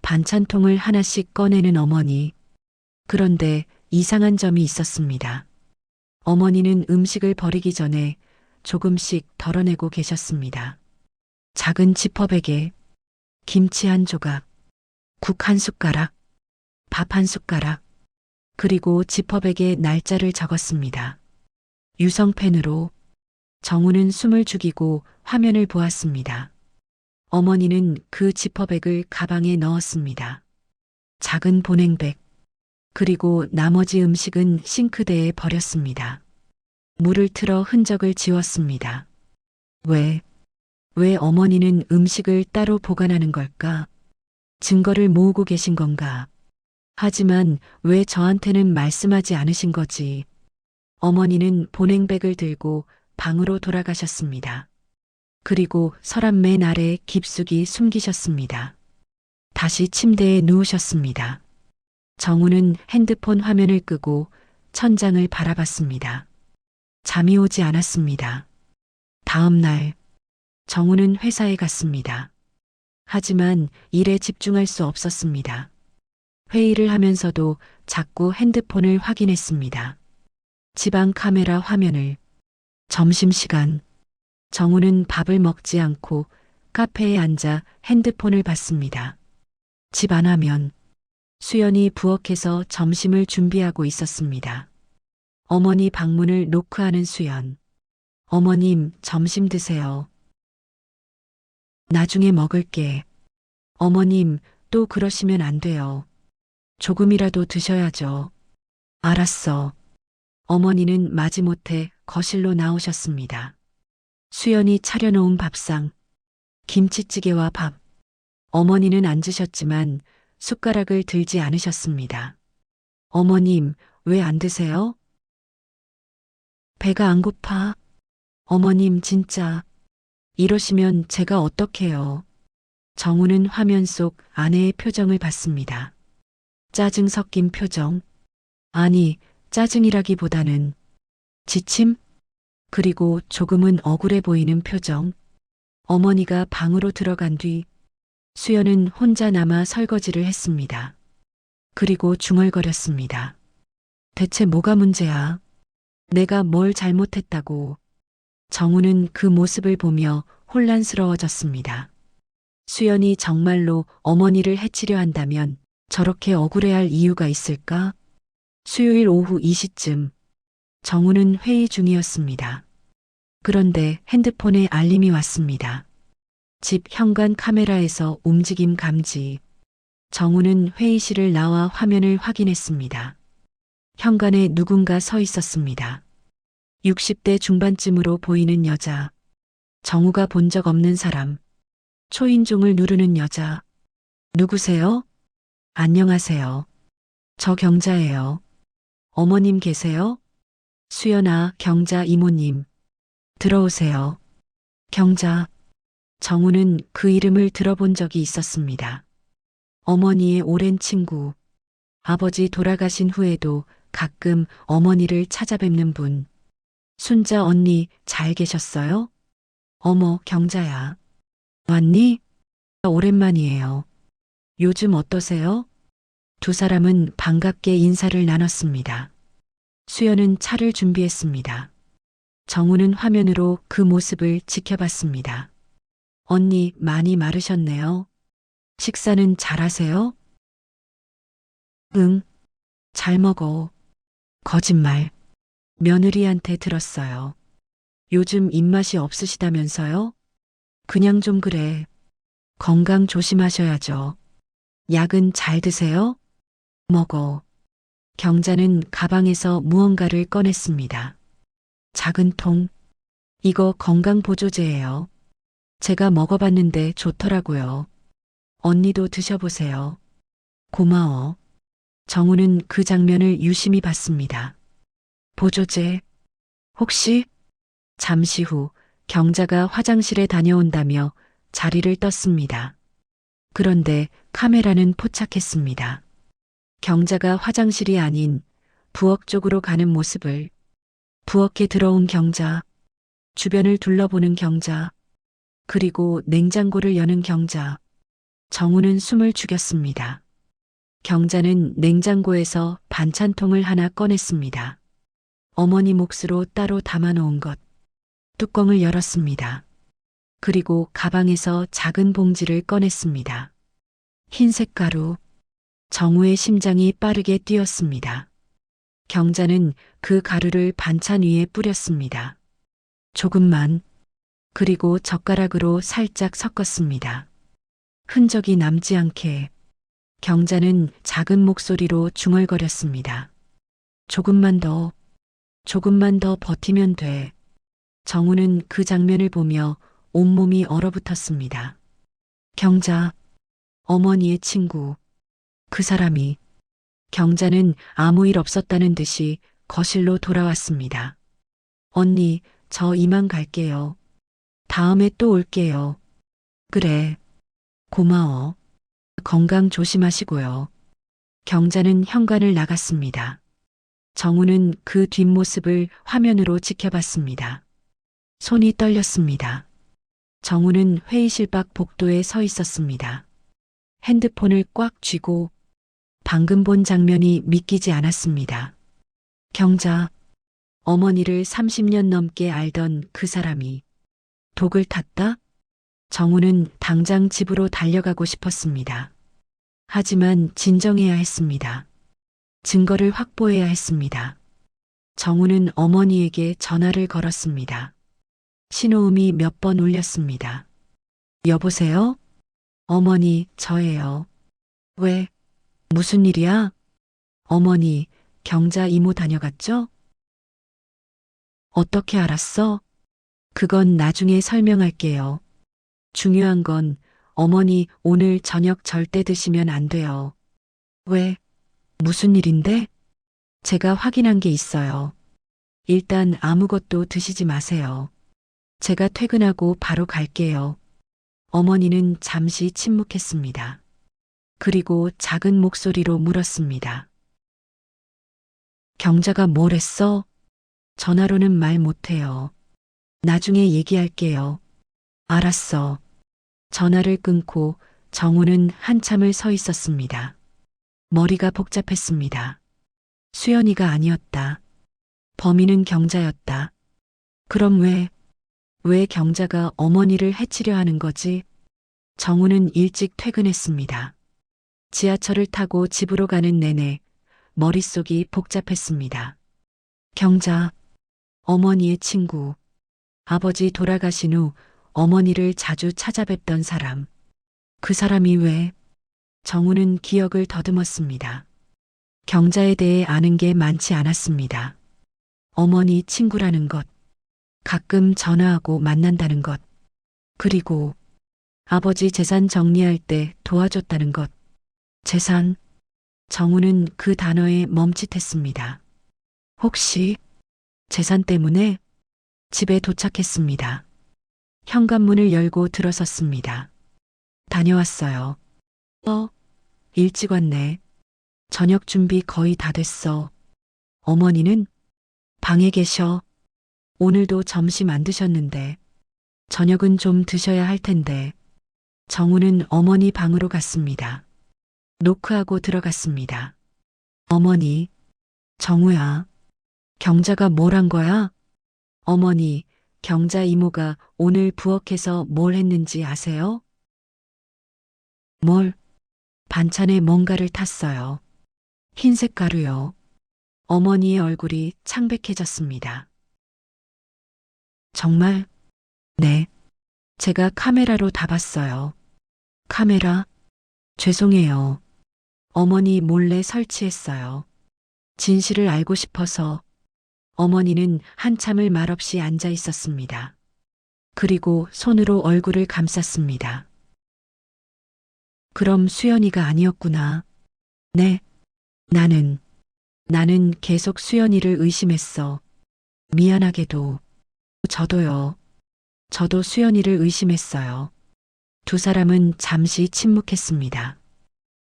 반찬통을 하나씩 꺼내는 어머니. 그런데 이상한 점이 있었습니다. 어머니는 음식을 버리기 전에 조금씩 덜어내고 계셨습니다. 작은 지퍼백에 김치 한 조각, 국 한 숟가락, 밥 한 숟가락, 그리고 지퍼백에 날짜를 적었습니다. 유성펜으로. 정우는 숨을 죽이고 화면을 보았습니다. 어머니는 그 지퍼백을 가방에 넣었습니다. 작은 보냉백, 그리고 나머지 음식은 싱크대에 버렸습니다. 물을 틀어 흔적을 지웠습니다. 왜 어머니는 음식을 따로 보관하는 걸까? 증거를 모으고 계신 건가? 하지만 왜 저한테는 말씀하지 않으신 거지? 어머니는 보냉백을 들고 방으로 돌아가셨습니다. 그리고 서랍 맨 아래 깊숙이 숨기셨습니다. 다시 침대에 누우셨습니다. 정우는 핸드폰 화면을 끄고 천장을 바라봤습니다. 잠이 오지 않았습니다. 다음 날, 정우는 회사에 갔습니다. 하지만 일에 집중할 수 없었습니다. 회의를 하면서도 자꾸 핸드폰을 확인했습니다. 지방 카메라 화면을. 점심시간, 정우는 밥을 먹지 않고 카페에 앉아 핸드폰을 봤습니다. 집 안하면 수연이 부엌에서 점심을 준비하고 있었습니다. 어머니 방문을 노크하는 수연. 어머님, 점심 드세요. 나중에 먹을게. 어머님, 또 그러시면 안 돼요. 조금이라도 드셔야죠. 알았어. 어머니는 마지못해 거실로 나오셨습니다. 수연이 차려놓은 밥상, 김치찌개와 밥. 어머니는 앉으셨지만 숟가락을 들지 않으셨습니다. 어머님, 왜 안 드세요? 배가 안 고파. 어머님, 진짜. 이러시면 제가 어떡해요. 정우는 화면 속 아내의 표정을 봤습니다. 짜증 섞인 표정. 아니, 짜증이라기보다는 지침? 그리고 조금은 억울해 보이는 표정. 어머니가 방으로 들어간 뒤 수연은 혼자 남아 설거지를 했습니다. 그리고 중얼거렸습니다. 대체 뭐가 문제야? 내가 뭘 잘못했다고. 정우는 그 모습을 보며 혼란스러워졌습니다. 수연이 정말로 어머니를 해치려 한다면 저렇게 억울해할 이유가 있을까? 수요일 오후 2시쯤 정우는 회의 중이었습니다. 그런데 핸드폰에 알림이 왔습니다. 집 현관 카메라에서 움직임 감지. 정우는 회의실을 나와 화면을 확인했습니다. 현관에 누군가 서 있었습니다. 60대 중반쯤으로 보이는 여자. 정우가 본 적 없는 사람. 초인종을 누르는 여자. 누구세요? 안녕하세요. 저 경자예요. 어머님 계세요? 수연아, 경자 이모님. 들어오세요. 경자. 정우는 그 이름을 들어본 적이 있었습니다. 어머니의 오랜 친구. 아버지 돌아가신 후에도 가끔 어머니를 찾아뵙는 분. 순자 언니 잘 계셨어요? 어머, 경자야. 왔니? 오랜만이에요. 요즘 어떠세요? 두 사람은 반갑게 인사를 나눴습니다. 수연은 차를 준비했습니다. 정우는 화면으로 그 모습을 지켜봤습니다. 언니 많이 마르셨네요. 식사는 잘하세요? 응, 잘 먹어. 거짓말. 며느리한테 들었어요. 요즘 입맛이 없으시다면서요? 그냥 좀 그래. 건강 조심하셔야죠. 약은 잘 드세요? 먹어. 경자는 가방에서 무언가를 꺼냈습니다. 작은 통. 이거 건강보조제예요. 제가 먹어봤는데 좋더라고요. 언니도 드셔보세요. 고마워. 정우는 그 장면을 유심히 봤습니다. 보조제. 혹시? 잠시 후 경자가 화장실에 다녀온다며 자리를 떴습니다. 그런데 카메라는 포착했습니다. 경자가 화장실이 아닌 부엌 쪽으로 가는 모습을. 부엌에 들어온 경자. 주변을 둘러보는 경자. 그리고 냉장고를 여는 경자. 정우는 숨을 죽였습니다. 경자는 냉장고에서 반찬통을 하나 꺼냈습니다. 어머니 몫으로 따로 담아놓은 것. 뚜껑을 열었습니다. 그리고 가방에서 작은 봉지를 꺼냈습니다. 흰색 가루. 정우의 심장이 빠르게 뛰었습니다. 경자는 그 가루를 반찬 위에 뿌렸습니다. 조금만. 그리고 젓가락으로 살짝 섞었습니다. 흔적이 남지 않게. 경자는 작은 목소리로 중얼거렸습니다. 조금만 더 버티면 돼. 정우는 그 장면을 보며 온몸이 얼어붙었습니다. 경자, 어머니의 친구. 그 사람이. 경자는 아무 일 없었다는 듯이 거실로 돌아왔습니다. 언니, 저 이만 갈게요. 다음에 또 올게요. 그래. 고마워. 건강 조심하시고요. 경자는 현관을 나갔습니다. 정우는 그 뒷모습을 화면으로 지켜봤습니다. 손이 떨렸습니다. 정우는 회의실 밖 복도에 서 있었습니다. 핸드폰을 꽉 쥐고 방금 본 장면이 믿기지 않았습니다. 경자, 어머니를 30년 넘게 알던 그 사람이 독을 탔다? 정우는 당장 집으로 달려가고 싶었습니다. 하지만 진정해야 했습니다. 증거를 확보해야 했습니다. 정우는 어머니에게 전화를 걸었습니다. 신호음이 몇 번 울렸습니다. 여보세요? 어머니, 저예요. 왜? 무슨 일이야? 어머니, 경자 이모 다녀갔죠? 어떻게 알았어? 그건 나중에 설명할게요. 중요한 건 어머니 오늘 저녁 절대 드시면 안 돼요. 왜? 무슨 일인데? 제가 확인한 게 있어요. 일단 아무것도 드시지 마세요. 제가 퇴근하고 바로 갈게요. 어머니는 잠시 침묵했습니다. 그리고 작은 목소리로 물었습니다. 경자가 뭘 했어? 전화로는 말 못해요. 나중에 얘기할게요. 알았어. 전화를 끊고 정우는 한참을 서 있었습니다. 머리가 복잡했습니다. 수연이가 아니었다. 범인은 경자였다. 그럼 왜 경자가 어머니를 해치려 하는 거지? 정우는 일찍 퇴근했습니다. 지하철을 타고 집으로 가는 내내 머릿속이 복잡했습니다. 경자, 어머니의 친구, 아버지 돌아가신 후 어머니를 자주 찾아뵙던 사람. 그 사람이 왜? 정우는 기억을 더듬었습니다. 경자에 대해 아는 게 많지 않았습니다. 어머니 친구라는 것, 가끔 전화하고 만난다는 것, 그리고 아버지 재산 정리할 때 도와줬다는 것. 재산. 정우는 그 단어에 멈칫했습니다. 혹시 재산 때문에? 집에 도착했습니다. 현관문을 열고 들어섰습니다. 다녀왔어요. 일찍 왔네. 저녁 준비 거의 다 됐어. 어머니는 방에 계셔. 오늘도 점심 안 드셨는데. 저녁은 좀 드셔야 할 텐데. 정우는 어머니 방으로 갔습니다. 노크하고 들어갔습니다. 어머니, 정우야. 경자가 뭘 한 거야? 어머니, 경자 이모가 오늘 부엌에서 뭘 했는지 아세요? 뭘? 반찬에 뭔가를 탔어요. 흰색 가루요. 어머니의 얼굴이 창백해졌습니다. 정말? 네. 제가 카메라로 다 봤어요. 카메라? 죄송해요. 어머니 몰래 설치했어요. 진실을 알고 싶어서. 어머니는 한참을 말없이 앉아 있었습니다. 그리고 손으로 얼굴을 감쌌습니다. 그럼 수연이가 아니었구나. 네. 나는 계속 수연이를 의심했어. 미안하게도. 저도요. 저도 수연이를 의심했어요. 두 사람은 잠시 침묵했습니다.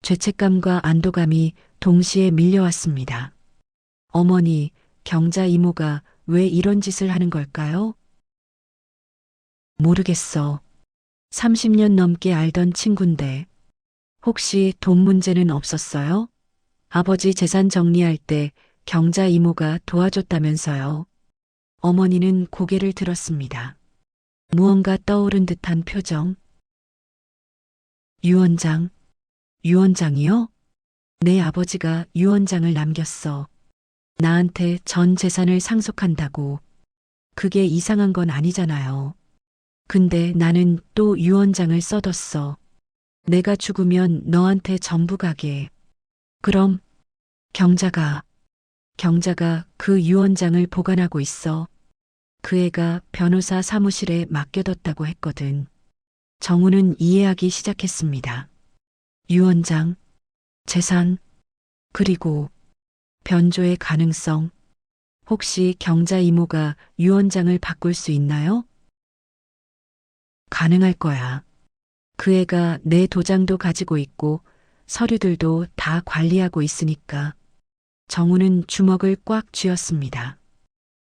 죄책감과 안도감이 동시에 밀려왔습니다. 어머니, 경자 이모가 왜 이런 짓을 하는 걸까요? 모르겠어. 30년 넘게 알던 친군데. 혹시 돈 문제는 없었어요? 아버지 재산 정리할 때 경자 이모가 도와줬다면서요. 어머니는 고개를 들었습니다. 무언가 떠오른 듯한 표정. 유언장이요? 내 아버지가 유언장을 남겼어. 나한테 전 재산을 상속한다고. 그게 이상한 건 아니잖아요. 근데 나는 또 유언장을 써뒀어. 내가 죽으면 너한테 전부 가게. 그럼 경자가 그 유언장을 보관하고 있어. 그 애가 변호사 사무실에 맡겨뒀다고 했거든. 정우는 이해하기 시작했습니다. 유언장, 재산, 그리고 변조의 가능성. 혹시 경자 이모가 유언장을 바꿀 수 있나요? 가능할 거야. 그 애가 내 도장도 가지고 있고 서류들도 다 관리하고 있으니까. 정우는 주먹을 꽉 쥐었습니다.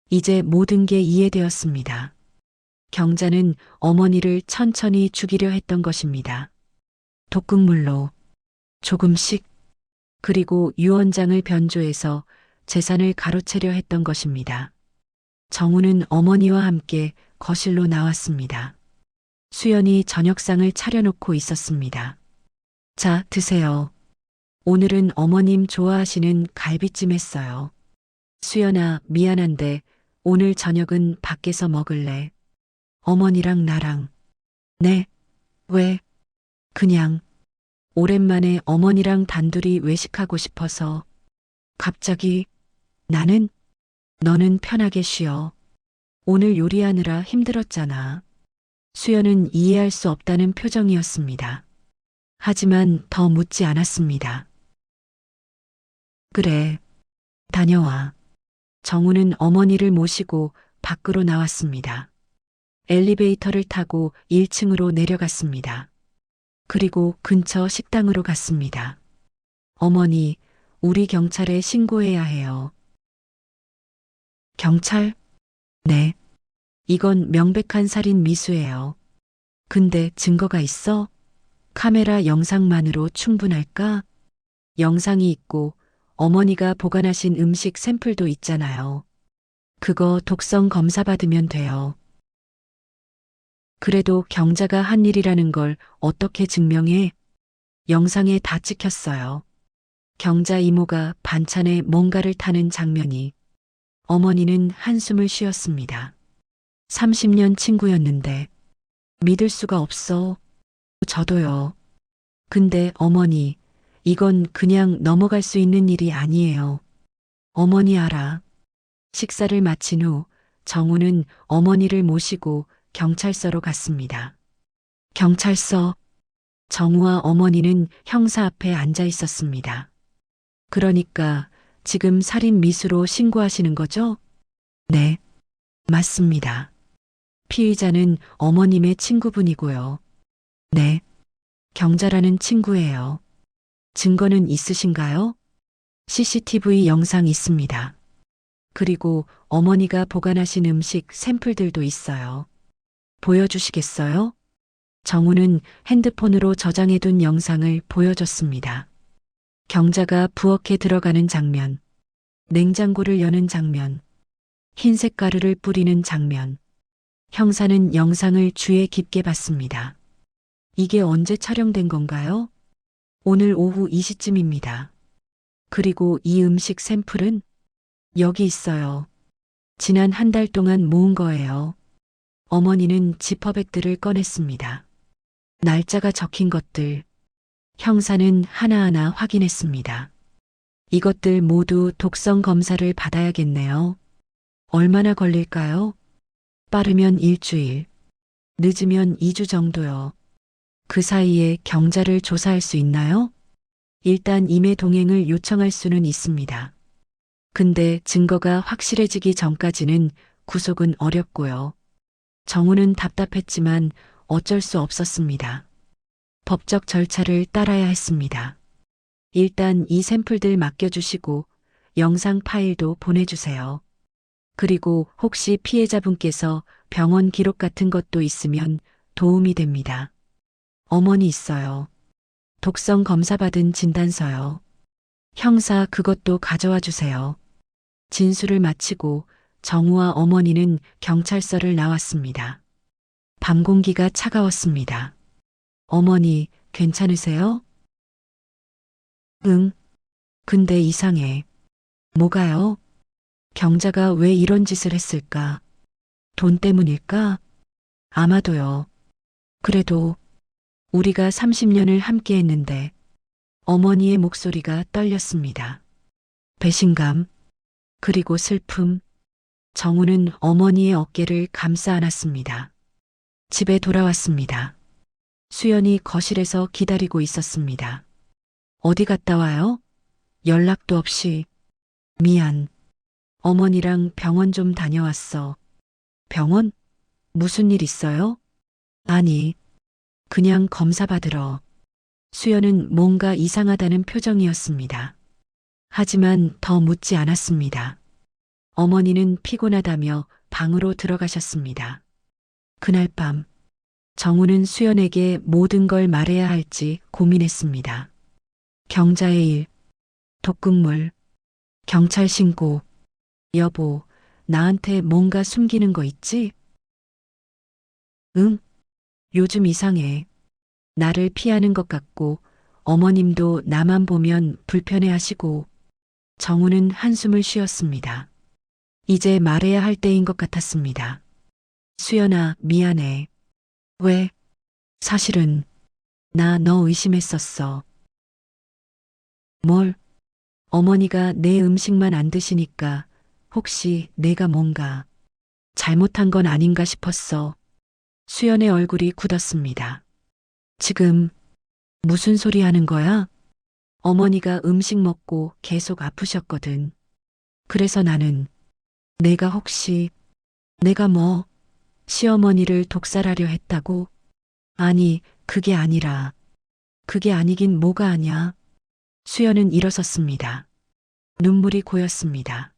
이제 모든 게 이해되었습니다. 경자는 어머니를 천천히 죽이려 했던 것입니다. 독극물로 조금씩, 그리고 유언장을 변조해서 재산을 가로채려 했던 것입니다. 정우는 어머니와 함께 거실로 나왔습니다. 수연이 저녁상을 차려놓고 있었습니다. 자, 드세요. 오늘은 어머님 좋아하시는 갈비찜 했어요. 수연아, 미안한데 오늘 저녁은 밖에서 먹을래. 어머니랑 나랑. 네. 왜? 그냥 오랜만에 어머니랑 단둘이 외식하고 싶어서. 갑자기. 너는 편하게 쉬어. 오늘 요리하느라 힘들었잖아. 수연은 이해할 수 없다는 표정이었습니다. 하지만 더 묻지 않았습니다. 그래. 다녀와. 정우는 어머니를 모시고 밖으로 나왔습니다. 엘리베이터를 타고 1층으로 내려갔습니다. 그리고 근처 식당으로 갔습니다. 어머니, 우리 경찰에 신고해야 해요. 경찰? 네. 이건 명백한 살인 미수예요. 근데 증거가 있어? 카메라 영상만으로 충분할까? 영상이 있고 어머니가 보관하신 음식 샘플도 있잖아요. 그거 독성 검사 받으면 돼요. 그래도 경자가 한 일이라는 걸 어떻게 증명해? 영상에 다 찍혔어요. 경자 이모가 반찬에 뭔가를 타는 장면이 어머니는 한숨을 쉬었습니다. 30년 친구였는데 믿을 수가 없어. 저도요. 근데 어머니, 이건 그냥 넘어갈 수 있는 일이 아니에요. 어머니 알아. 식사를 마친 후 정우는 어머니를 모시고 경찰서로 갔습니다. 경찰서. 정우와 어머니는 형사 앞에 앉아 있었습니다. 그러니까 지금 살인 미수로 신고하시는 거죠? 네, 맞습니다. 피의자는 어머님의 친구분이고요. 네, 경자라는 친구예요. 증거는 있으신가요? CCTV 영상 있습니다. 그리고 어머니가 보관하신 음식 샘플들도 있어요. 보여주시겠어요? 정우는 핸드폰으로 저장해둔 영상을 보여줬습니다. 경자가 부엌에 들어가는 장면, 냉장고를 여는 장면, 흰색 가루를 뿌리는 장면. 형사는 영상을 주의 깊게 봤습니다. 이게 언제 촬영된 건가요? 오늘 오후 2시쯤입니다. 그리고 이 음식 샘플은 여기 있어요. 지난 한 달 동안 모은 거예요. 어머니는 지퍼백들을 꺼냈습니다. 날짜가 적힌 것들. 형사는 하나하나 확인했습니다. 이것들 모두 독성 검사를 받아야겠네요. 얼마나 걸릴까요? 빠르면 일주일, 늦으면 2주 정도요. 그 사이에 경자를 조사할 수 있나요? 일단 임의 동행을 요청할 수는 있습니다. 근데 증거가 확실해지기 전까지는 구속은 어렵고요. 정우는 답답했지만 어쩔 수 없었습니다. 법적 절차를 따라야 했습니다. 일단 이 샘플들 맡겨주시고 영상 파일도 보내주세요. 그리고 혹시 피해자분께서 병원 기록 같은 것도 있으면 도움이 됩니다. 어머니 있어요. 독성 검사 받은 진단서요. 형사 그것도 가져와 주세요. 진술을 마치고 정우와 어머니는 경찰서를 나왔습니다. 밤 공기가 차가웠습니다. 어머니, 괜찮으세요? 응. 근데 이상해. 뭐가요? 경자가 왜 이런 짓을 했을까? 돈 때문일까? 아마도요. 그래도 우리가 30년을 함께 했는데 어머니의 목소리가 떨렸습니다. 배신감, 그리고 슬픔. 정우는 어머니의 어깨를 감싸 안았습니다. 집에 돌아왔습니다. 수연이 거실에서 기다리고 있었습니다. 어디 갔다 와요? 연락도 없이. 미안. 어머니랑 병원 좀 다녀왔어. 병원? 무슨 일 있어요? 아니, 그냥 검사 받으러. 수연은 뭔가 이상하다는 표정이었습니다. 하지만 더 묻지 않았습니다. 어머니는 피곤하다며 방으로 들어가셨습니다. 그날 밤, 정우는 수연에게 모든 걸 말해야 할지 고민했습니다. 경자의 일, 독극물, 경찰 신고. 여보, 나한테 뭔가 숨기는 거 있지? 응? 요즘 이상해. 나를 피하는 것 같고 어머님도 나만 보면 불편해하시고. 정우는 한숨을 쉬었습니다. 이제 말해야 할 때인 것 같았습니다. 수연아, 미안해. 왜? 사실은 나 너 의심했었어. 뭘? 어머니가 내 음식만 안 드시니까 혹시 내가 뭔가 잘못한 건 아닌가 싶었어. 수연의 얼굴이 굳었습니다. 지금 무슨 소리 하는 거야? 어머니가 음식 먹고 계속 아프셨거든. 그래서 나는 내가 혹시 내가 뭐 시어머니를 독살하려 했다고? 아니, 그게 아니라 그게 아니긴 뭐가 아냐. 수연은 일어섰습니다. 눈물이 고였습니다.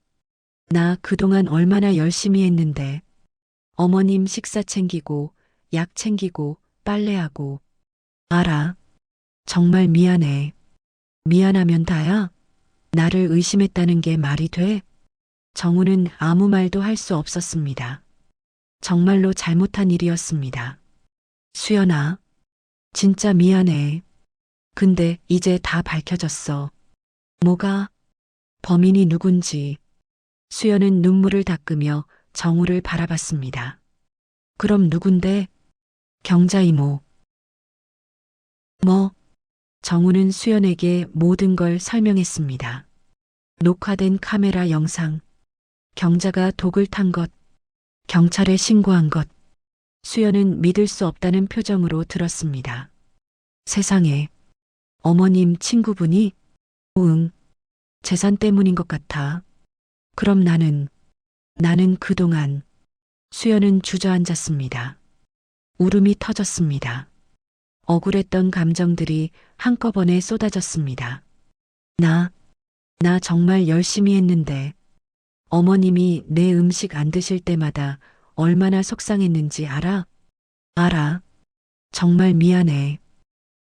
나 그동안 얼마나 열심히 했는데 어머님 식사 챙기고 약 챙기고 빨래하고. 알아. 정말 미안해. 미안하면 다야? 나를 의심했다는 게 말이 돼? 정우는 아무 말도 할 수 없었습니다. 정말로 잘못한 일이었습니다. 수연아, 진짜 미안해. 근데 이제 다 밝혀졌어. 뭐가? 범인이 누군지. 수연은 눈물을 닦으며 정우를 바라봤습니다. 그럼 누군데? 경자 이모. 뭐? 정우는 수연에게 모든 걸 설명했습니다. 녹화된 카메라 영상, 경자가 독을 탄 것, 경찰에 신고한 것. 수연은 믿을 수 없다는 표정으로 들었습니다. 세상에, 어머님 친구분이? 응, 재산 때문인 것 같아. 그럼 나는 그동안. 수연은 주저앉았습니다. 울음이 터졌습니다. 억울했던 감정들이 한꺼번에 쏟아졌습니다. 나 정말 열심히 했는데, 어머님이 내 음식 안 드실 때마다 얼마나 속상했는지 알아? 알아. 정말 미안해.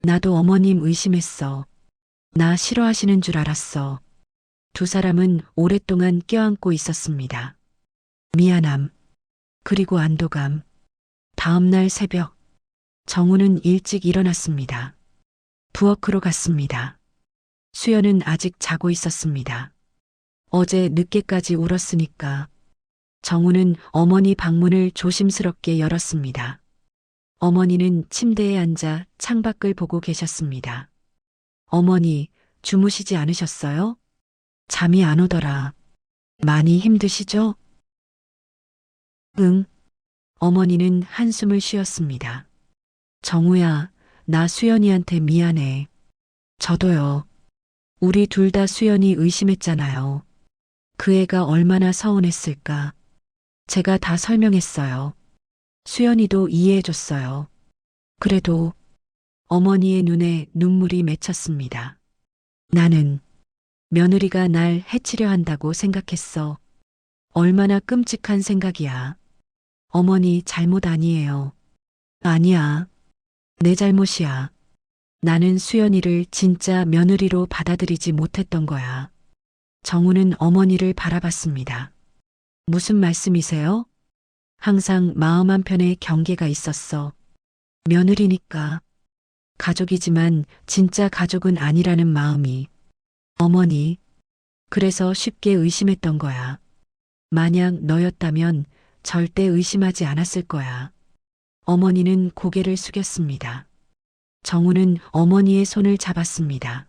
나도 어머님 의심했어. 나 싫어하시는 줄 알았어. 두 사람은 오랫동안 껴안고 있었습니다. 미안함, 그리고 안도감. 다음 날 새벽, 정우는 일찍 일어났습니다. 부엌으로 갔습니다. 수연은 아직 자고 있었습니다. 어제 늦게까지 울었으니까. 정우는 어머니 방문을 조심스럽게 열었습니다. 어머니는 침대에 앉아 창밖을 보고 계셨습니다. 어머니, 주무시지 않으셨어요? 잠이 안 오더라. 많이 힘드시죠? 응. 어머니는 한숨을 쉬었습니다. 정우야, 나 수연이한테 미안해. 저도요. 우리 둘 다 수연이 의심했잖아요. 그 애가 얼마나 서운했을까. 제가 다 설명했어요. 수연이도 이해해줬어요. 그래도 어머니의 눈에 눈물이 맺혔습니다. 나는 며느리가 날 해치려 한다고 생각했어. 얼마나 끔찍한 생각이야. 어머니 잘못 아니에요. 아니야. 내 잘못이야. 나는 수연이를 진짜 며느리로 받아들이지 못했던 거야. 정우는 어머니를 바라봤습니다. 무슨 말씀이세요? 항상 마음 한편에 경계가 있었어. 며느리니까. 가족이지만 진짜 가족은 아니라는 마음이. 어머니. 그래서 쉽게 의심했던 거야. 만약 너였다면 절대 의심하지 않았을 거야. 어머니는 고개를 숙였습니다. 정우는 어머니의 손을 잡았습니다.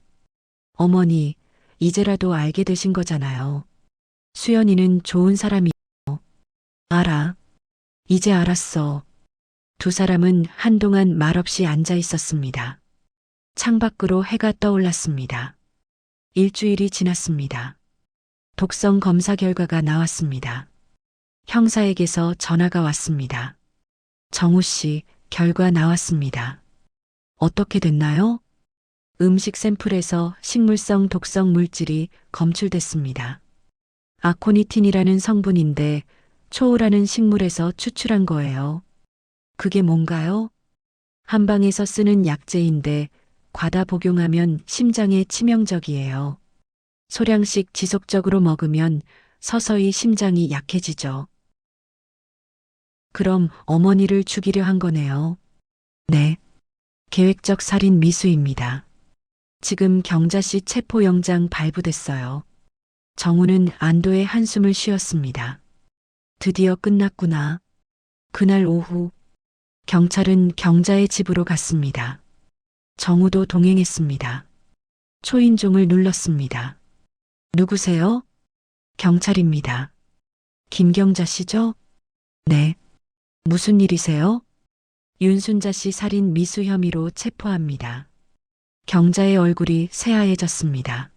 어머니, 이제라도 알게 되신 거잖아요. 수연이는 좋은 사람이에요. 알아. 이제 알았어. 두 사람은 한동안 말없이 앉아 있었습니다. 창밖으로 해가 떠올랐습니다. 일주일이 지났습니다. 독성 검사 결과가 나왔습니다. 형사에게서 전화가 왔습니다. 정우 씨, 결과 나왔습니다. 어떻게 됐나요? 음식 샘플에서 식물성 독성 물질이 검출됐습니다. 아코니틴이라는 성분인데 초우라는 식물에서 추출한 거예요. 그게 뭔가요? 한방에서 쓰는 약제인데 과다 복용하면 심장에 치명적이에요. 소량씩 지속적으로 먹으면 서서히 심장이 약해지죠. 그럼 어머니를 죽이려 한 거네요. 네. 계획적 살인 미수입니다. 지금 경자씨 체포영장 발부됐어요. 정우는 안도의 한숨을 쉬었습니다. 드디어 끝났구나. 그날 오후, 경찰은 경자의 집으로 갔습니다. 정우도 동행했습니다. 초인종을 눌렀습니다. 누구세요? 경찰입니다. 김경자 씨죠? 네. 무슨 일이세요? 윤순자 씨 살인 미수 혐의로 체포합니다. 경자의 얼굴이 새하얘졌습니다.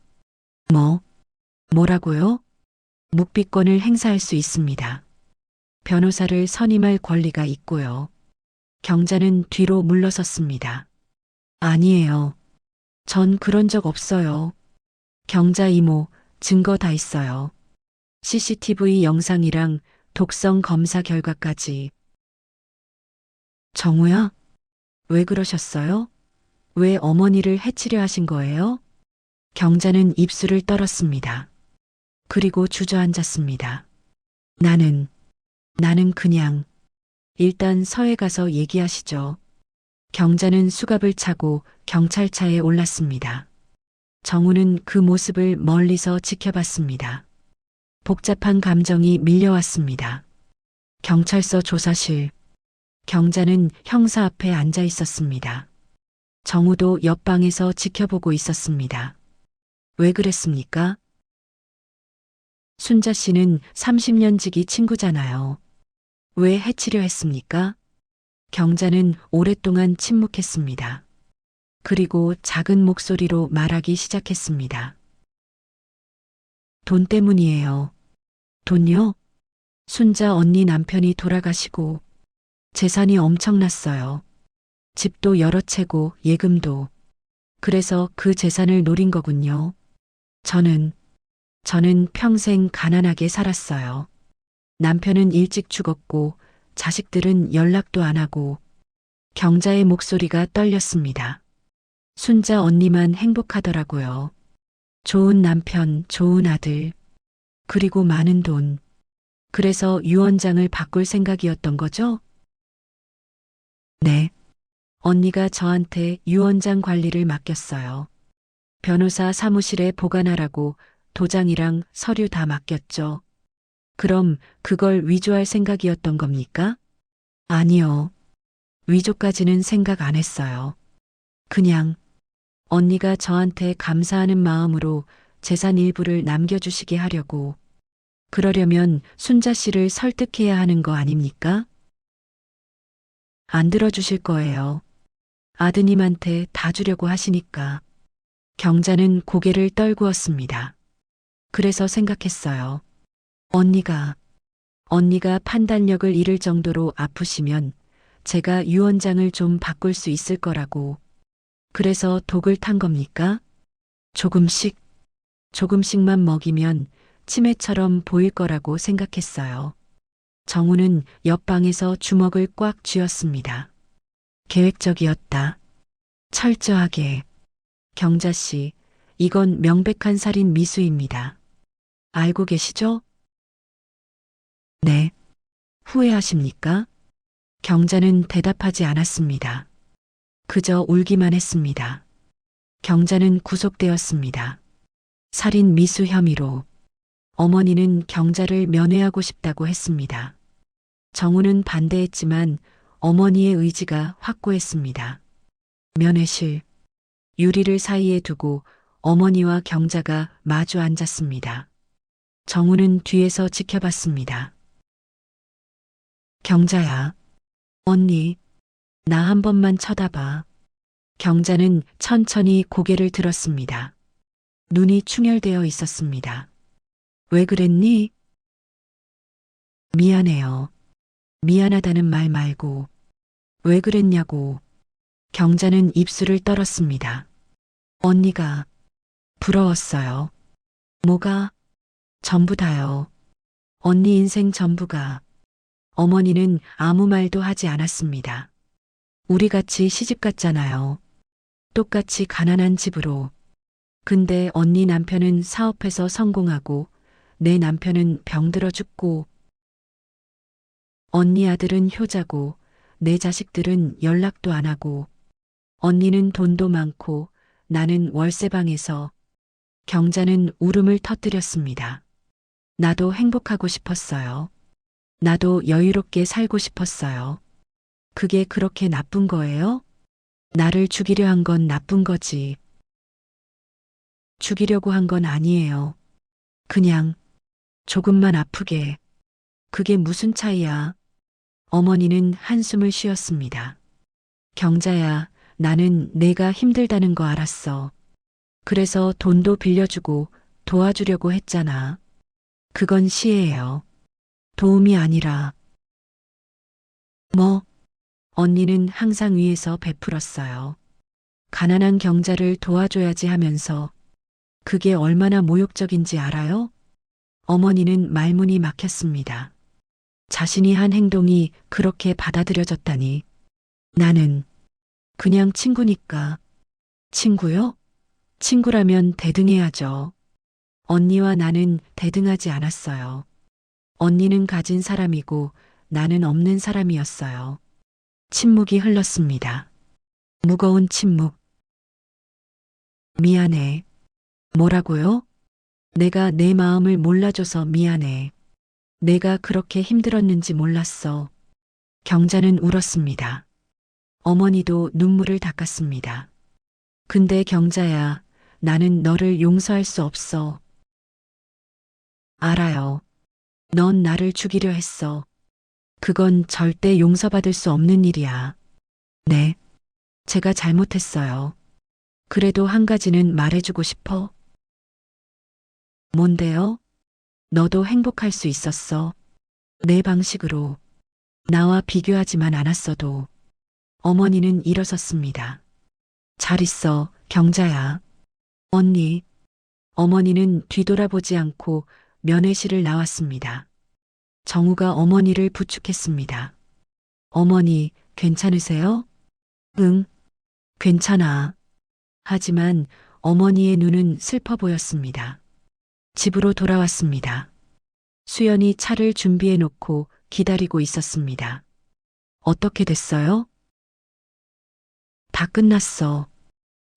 뭐라고요? 묵비권을 행사할 수 있습니다. 변호사를 선임할 권리가 있고요. 경자는 뒤로 물러섰습니다. 아니에요. 전 그런 적 없어요. 경자 이모, 증거 다 있어요. CCTV 영상이랑 독성 검사 결과까지. 정우야? 왜 그러셨어요? 왜 어머니를 해치려 하신 거예요? 경자는 입술을 떨었습니다. 그리고 주저앉았습니다. 나는 그냥. 일단 서해 가서 얘기하시죠. 경자는 수갑을 차고 경찰차에 올랐습니다. 정우는 그 모습을 멀리서 지켜봤습니다. 복잡한 감정이 밀려왔습니다. 경찰서 조사실. 경자는 형사 앞에 앉아 있었습니다. 정우도 옆방에서 지켜보고 있었습니다. 왜 그랬습니까? 순자 씨는 30년 지기 친구잖아요. 왜 해치려 했습니까? 경자는 오랫동안 침묵했습니다. 그리고 작은 목소리로 말하기 시작했습니다. 돈 때문이에요. 돈요? 순자 언니 남편이 돌아가시고 재산이 엄청났어요. 집도 여러 채고 예금도. 그래서 그 재산을 노린 거군요. 저는 평생 가난하게 살았어요. 남편은 일찍 죽었고 자식들은 연락도 안 하고. 경자의 목소리가 떨렸습니다. 순자 언니만 행복하더라고요. 좋은 남편, 좋은 아들, 그리고 많은 돈. 그래서 유언장을 바꿀 생각이었던 거죠? 네. 언니가 저한테 유언장 관리를 맡겼어요. 변호사 사무실에 보관하라고 도장이랑 서류 다 맡겼죠. 그럼 그걸 위조할 생각이었던 겁니까? 아니요. 위조까지는 생각 안 했어요. 그냥 언니가 저한테 감사하는 마음으로 재산 일부를 남겨주시게 하려고. 그러려면 순자 씨를 설득해야 하는 거 아닙니까? 안 들어주실 거예요. 아드님한테 다 주려고 하시니까. 경자는 고개를 떨구었습니다. 그래서 생각했어요. 언니가 판단력을 잃을 정도로 아프시면 제가 유언장을 좀 바꿀 수 있을 거라고. 그래서 독을 탄 겁니까? 조금씩만 먹이면 치매처럼 보일 거라고 생각했어요. 정우는 옆방에서 주먹을 꽉 쥐었습니다. 계획적이었다. 철저하게. 경자 씨, 이건 명백한 살인 미수입니다. 알고 계시죠? 네. 후회하십니까? 경자는 대답하지 않았습니다. 그저 울기만 했습니다. 경자는 구속되었습니다. 살인 미수 혐의로. 어머니는 경자를 면회하고 싶다고 했습니다. 정우는 반대했지만 어머니의 의지가 확고했습니다. 면회실. 유리를 사이에 두고 어머니와 경자가 마주 앉았습니다. 정우는 뒤에서 지켜봤습니다. 경자야. 언니, 나 한 번만 쳐다봐. 경자는 천천히 고개를 들었습니다. 눈이 충혈되어 있었습니다. 왜 그랬니? 미안해요. 미안하다는 말 말고. 왜 그랬냐고. 경자는 입술을 떨었습니다. 언니가 부러웠어요. 뭐가? 전부 다요. 언니 인생 전부가. 어머니는 아무 말도 하지 않았습니다. 우리 같이 시집 갔잖아요. 똑같이 가난한 집으로. 근데 언니 남편은 사업해서 성공하고 내 남편은 병들어 죽고. 언니 아들은 효자고 내 자식들은 연락도 안 하고. 언니는 돈도 많고 나는 월세방에서. 경자는 울음을 터뜨렸습니다. 나도 행복하고 싶었어요. 나도 여유롭게 살고 싶었어요. 그게 그렇게 나쁜 거예요? 나를 죽이려 한 건 나쁜 거지. 죽이려고 한 건 아니에요. 그냥 조금만 아프게. 그게 무슨 차이야? 어머니는 한숨을 쉬었습니다. 경자야, 나는 내가 힘들다는 거 알았어. 그래서 돈도 빌려주고 도와주려고 했잖아. 그건 시혜예요. 도움이 아니라. 뭐? 언니는 항상 위에서 베풀었어요. 가난한 경자를 도와줘야지 하면서. 그게 얼마나 모욕적인지 알아요? 어머니는 말문이 막혔습니다. 자신이 한 행동이 그렇게 받아들여졌다니. 나는 그냥 친구니까. 친구요? 친구라면 대등해야죠. 언니와 나는 대등하지 않았어요. 언니는 가진 사람이고 나는 없는 사람이었어요. 침묵이 흘렀습니다. 무거운 침묵. 미안해. 뭐라고요? 내가 내 마음을 몰라줘서 미안해. 내가 그렇게 힘들었는지 몰랐어. 경자는 울었습니다. 어머니도 눈물을 닦았습니다. 근데 경자야, 나는 너를 용서할 수 없어. 알아요. 넌 나를 죽이려 했어. 그건 절대 용서받을 수 없는 일이야. 네, 제가 잘못했어요. 그래도 한 가지는 말해주고 싶어. 뭔데요? 너도 행복할 수 있었어. 내 방식으로. 나와 비교하지만 않았어도. 어머니는 일어섰습니다. 잘 있어, 경자야. 언니. 어머니는 뒤돌아보지 않고 면회실을 나왔습니다. 정우가 어머니를 부축했습니다. 어머니, 괜찮으세요? 응, 괜찮아. 하지만 어머니의 눈은 슬퍼 보였습니다. 집으로 돌아왔습니다. 수연이 차를 준비해 놓고 기다리고 있었습니다. 어떻게 됐어요? 다 끝났어.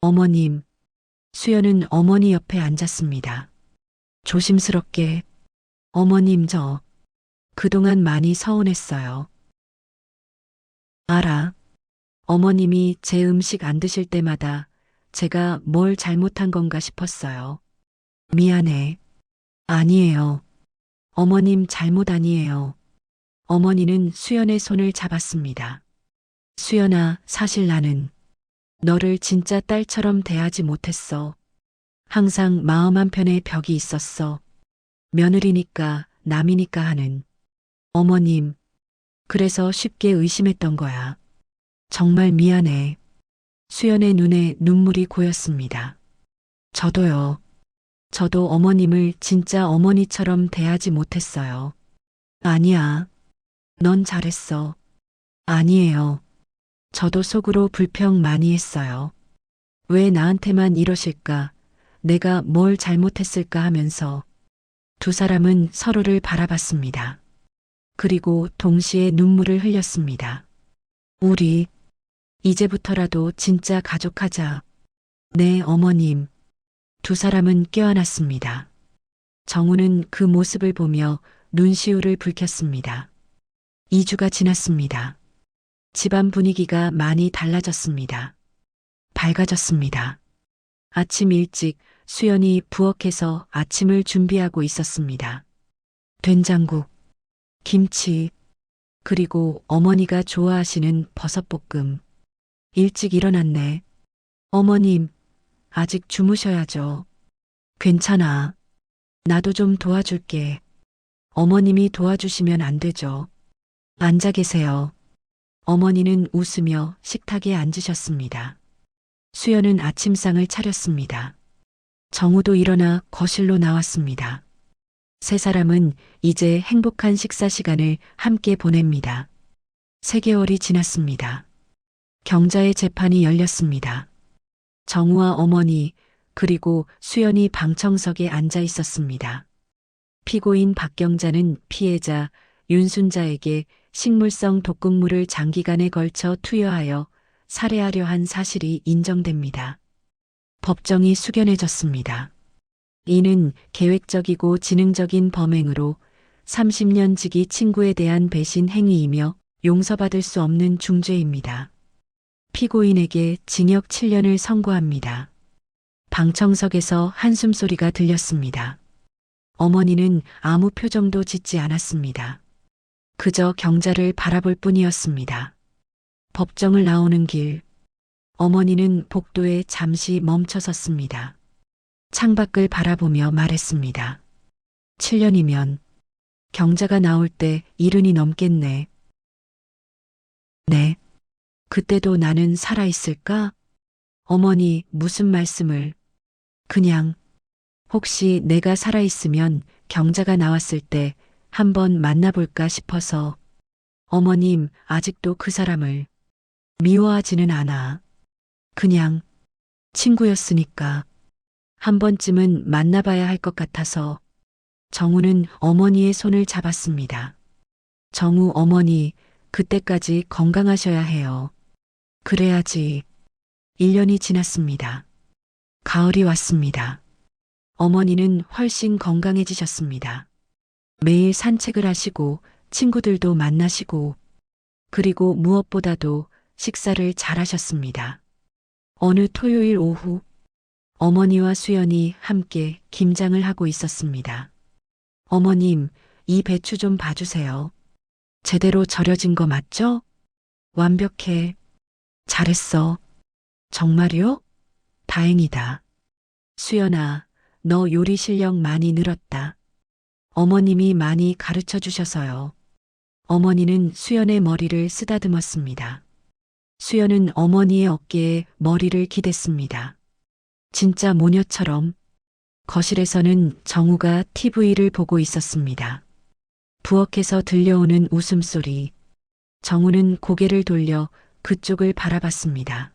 어머님. 수연은 어머니 옆에 앉았습니다. 조심스럽게. 어머님 그동안 많이 서운했어요. 알아. 어머님이 제 음식 안 드실 때마다 제가 뭘 잘못한 건가 싶었어요. 미안해. 아니에요. 어머님 잘못 아니에요. 어머니는 수연의 손을 잡았습니다. 수연아, 사실 나는 너를 진짜 딸처럼 대하지 못했어. 항상 마음 한편에 벽이 있었어. 며느리니까 남이니까 하는. 어머님, 그래서 쉽게 의심했던 거야. 정말 미안해. 수연의 눈에 눈물이 고였습니다. 저도요. 저도 어머님을 진짜 어머니처럼 대하지 못했어요. 아니야. 넌 잘했어. 아니에요. 저도 속으로 불평 많이 했어요. 왜 나한테만 이러실까? 내가 뭘 잘못했을까 하면서 두 사람은 서로를 바라봤습니다. 그리고 동시에 눈물을 흘렸습니다. 우리 이제부터라도 진짜 가족하자. 네, 어머님. 두 사람은 껴안았습니다. 정우는 그 모습을 보며 눈시울을 붉혔습니다. 2주가 지났습니다. 집안 분위기가 많이 달라졌습니다. 밝아졌습니다. 아침 일찍 수연이 부엌에서 아침을 준비하고 있었습니다. 된장국, 김치, 그리고 어머니가 좋아하시는 버섯볶음. 일찍 일어났네. 어머님, 아직 주무셔야죠. 괜찮아. 나도 좀 도와줄게. 어머님이 도와주시면 안 되죠. 앉아 계세요. 어머니는 웃으며 식탁에 앉으셨습니다. 수연은 아침상을 차렸습니다. 정우도 일어나 거실로 나왔습니다. 세 사람은 이제 행복한 식사 시간을 함께 보냅니다. 3개월이 지났습니다. 경자의 재판이 열렸습니다. 정우와 어머니 그리고 수연이 방청석에 앉아 있었습니다. 피고인 박경자는 피해자 윤순자에게 식물성 독극물을 장기간에 걸쳐 투여하여 살해하려 한 사실이 인정됩니다. 법정이 숙연해졌습니다. 이는 계획적이고 지능적인 범행으로 30년 지기 친구에 대한 배신 행위이며 용서받을 수 없는 중죄입니다. 피고인에게 징역 7년을 선고합니다. 방청석에서 한숨소리가 들렸습니다. 어머니는 아무 표정도 짓지 않았습니다. 그저 경자를 바라볼 뿐이었습니다. 법정을 나오는 길, 어머니는 복도에 잠시 멈춰 섰습니다. 창밖을 바라보며 말했습니다. 7년이면 경자가 나올 때 70이 넘겠네. 네. 그때도 나는 살아있을까? 어머니, 무슨 말씀을. 그냥 혹시 내가 살아있으면 경자가 나왔을 때 한번 만나볼까 싶어서. 어머님, 아직도 그 사람을 미워하지는 않아. 그냥 친구였으니까 한 번쯤은 만나봐야 할 것 같아서. 정우는 어머니의 손을 잡았습니다. 정우 어머니, 그때까지 건강하셔야 해요. 그래야지. 1년이 지났습니다. 가을이 왔습니다. 어머니는 훨씬 건강해지셨습니다. 매일 산책을 하시고 친구들도 만나시고 그리고 무엇보다도 식사를 잘하셨습니다. 어느 토요일 오후 어머니와 수연이 함께 김장을 하고 있었습니다. 어머님, 이 배추 좀 봐주세요. 제대로 절여진 거 맞죠? 완벽해. 잘했어. 정말요? 다행이다. 수연아, 너 요리 실력 많이 늘었다. 어머님이 많이 가르쳐 주셔서요. 어머니는 수연의 머리를 쓰다듬었습니다. 수연은 어머니의 어깨에 머리를 기댔습니다. 진짜 모녀처럼 거실에서는 정우가 TV를 보고 있었습니다. 부엌에서 들려오는 웃음소리. 정우는 고개를 돌려 그쪽을 바라봤습니다.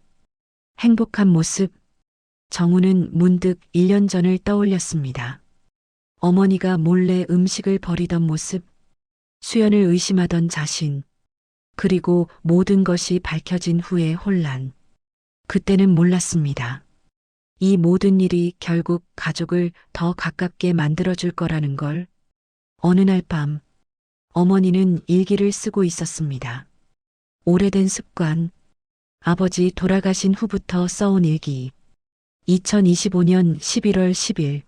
행복한 모습. 정우는 문득 1년 전을 떠올렸습니다. 어머니가 몰래 음식을 버리던 모습, 수연을 의심하던 자신, 그리고 모든 것이 밝혀진 후의 혼란. 그때는 몰랐습니다. 이 모든 일이 결국 가족을 더 가깝게 만들어줄 거라는 걸. 어느 날 밤, 어머니는 일기를 쓰고 있었습니다. 오래된 습관, 아버지 돌아가신 후부터 써온 일기. 2025년 11월 10일.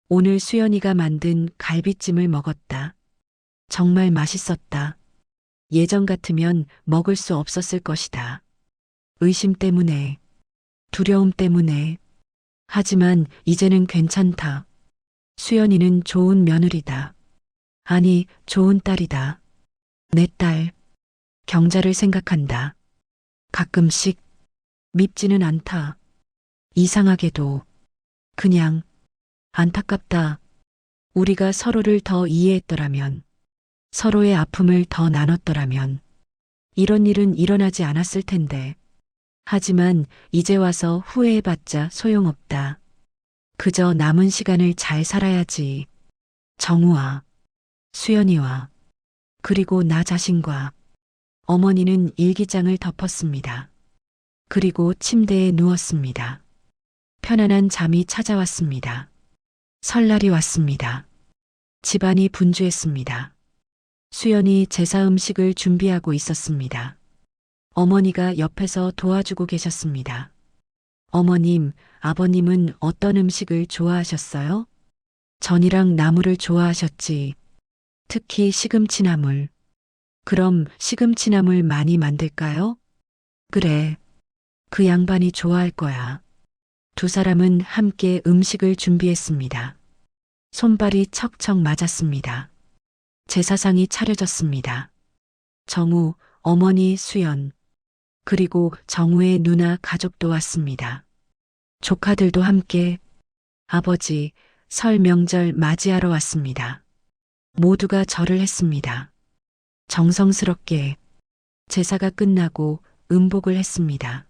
오늘 수연이가 만든 갈비찜을 먹었다. 정말 맛있었다. 예전 같으면 먹을 수 없었을 것이다. 의심 때문에, 두려움 때문에. 하지만 이제는 괜찮다. 수연이는 좋은 며느리다. 아니, 좋은 딸이다. 내 딸. 경자를 생각한다. 가끔씩 밉지는 않다. 이상하게도 그냥 안타깝다. 우리가 서로를 더 이해했더라면, 서로의 아픔을 더 나눴더라면, 이런 일은 일어나지 않았을 텐데. 하지만 이제 와서 후회해봤자 소용없다. 그저 남은 시간을 잘 살아야지. 정우와, 수연이와, 그리고 나 자신과. 어머니는 일기장을 덮었습니다. 그리고 침대에 누웠습니다. 편안한 잠이 찾아왔습니다. 설날이 왔습니다. 집안이 분주했습니다. 수연이 제사 음식을 준비하고 있었습니다. 어머니가 옆에서 도와주고 계셨습니다. 어머님, 아버님은 어떤 음식을 좋아하셨어요? 전이랑 나물을 좋아하셨지. 특히 시금치나물. 그럼 시금치나물 많이 만들까요? 그래. 그 양반이 좋아할 거야. 두 사람은 함께 음식을 준비했습니다. 손발이 척척 맞았습니다. 제사상이 차려졌습니다. 정우, 어머니 수연, 그리고 정우의 누나 가족도 왔습니다. 조카들도 함께 아버지 설 명절 맞이하러 왔습니다. 모두가 절을 했습니다. 정성스럽게 제사가 끝나고 음복을 했습니다.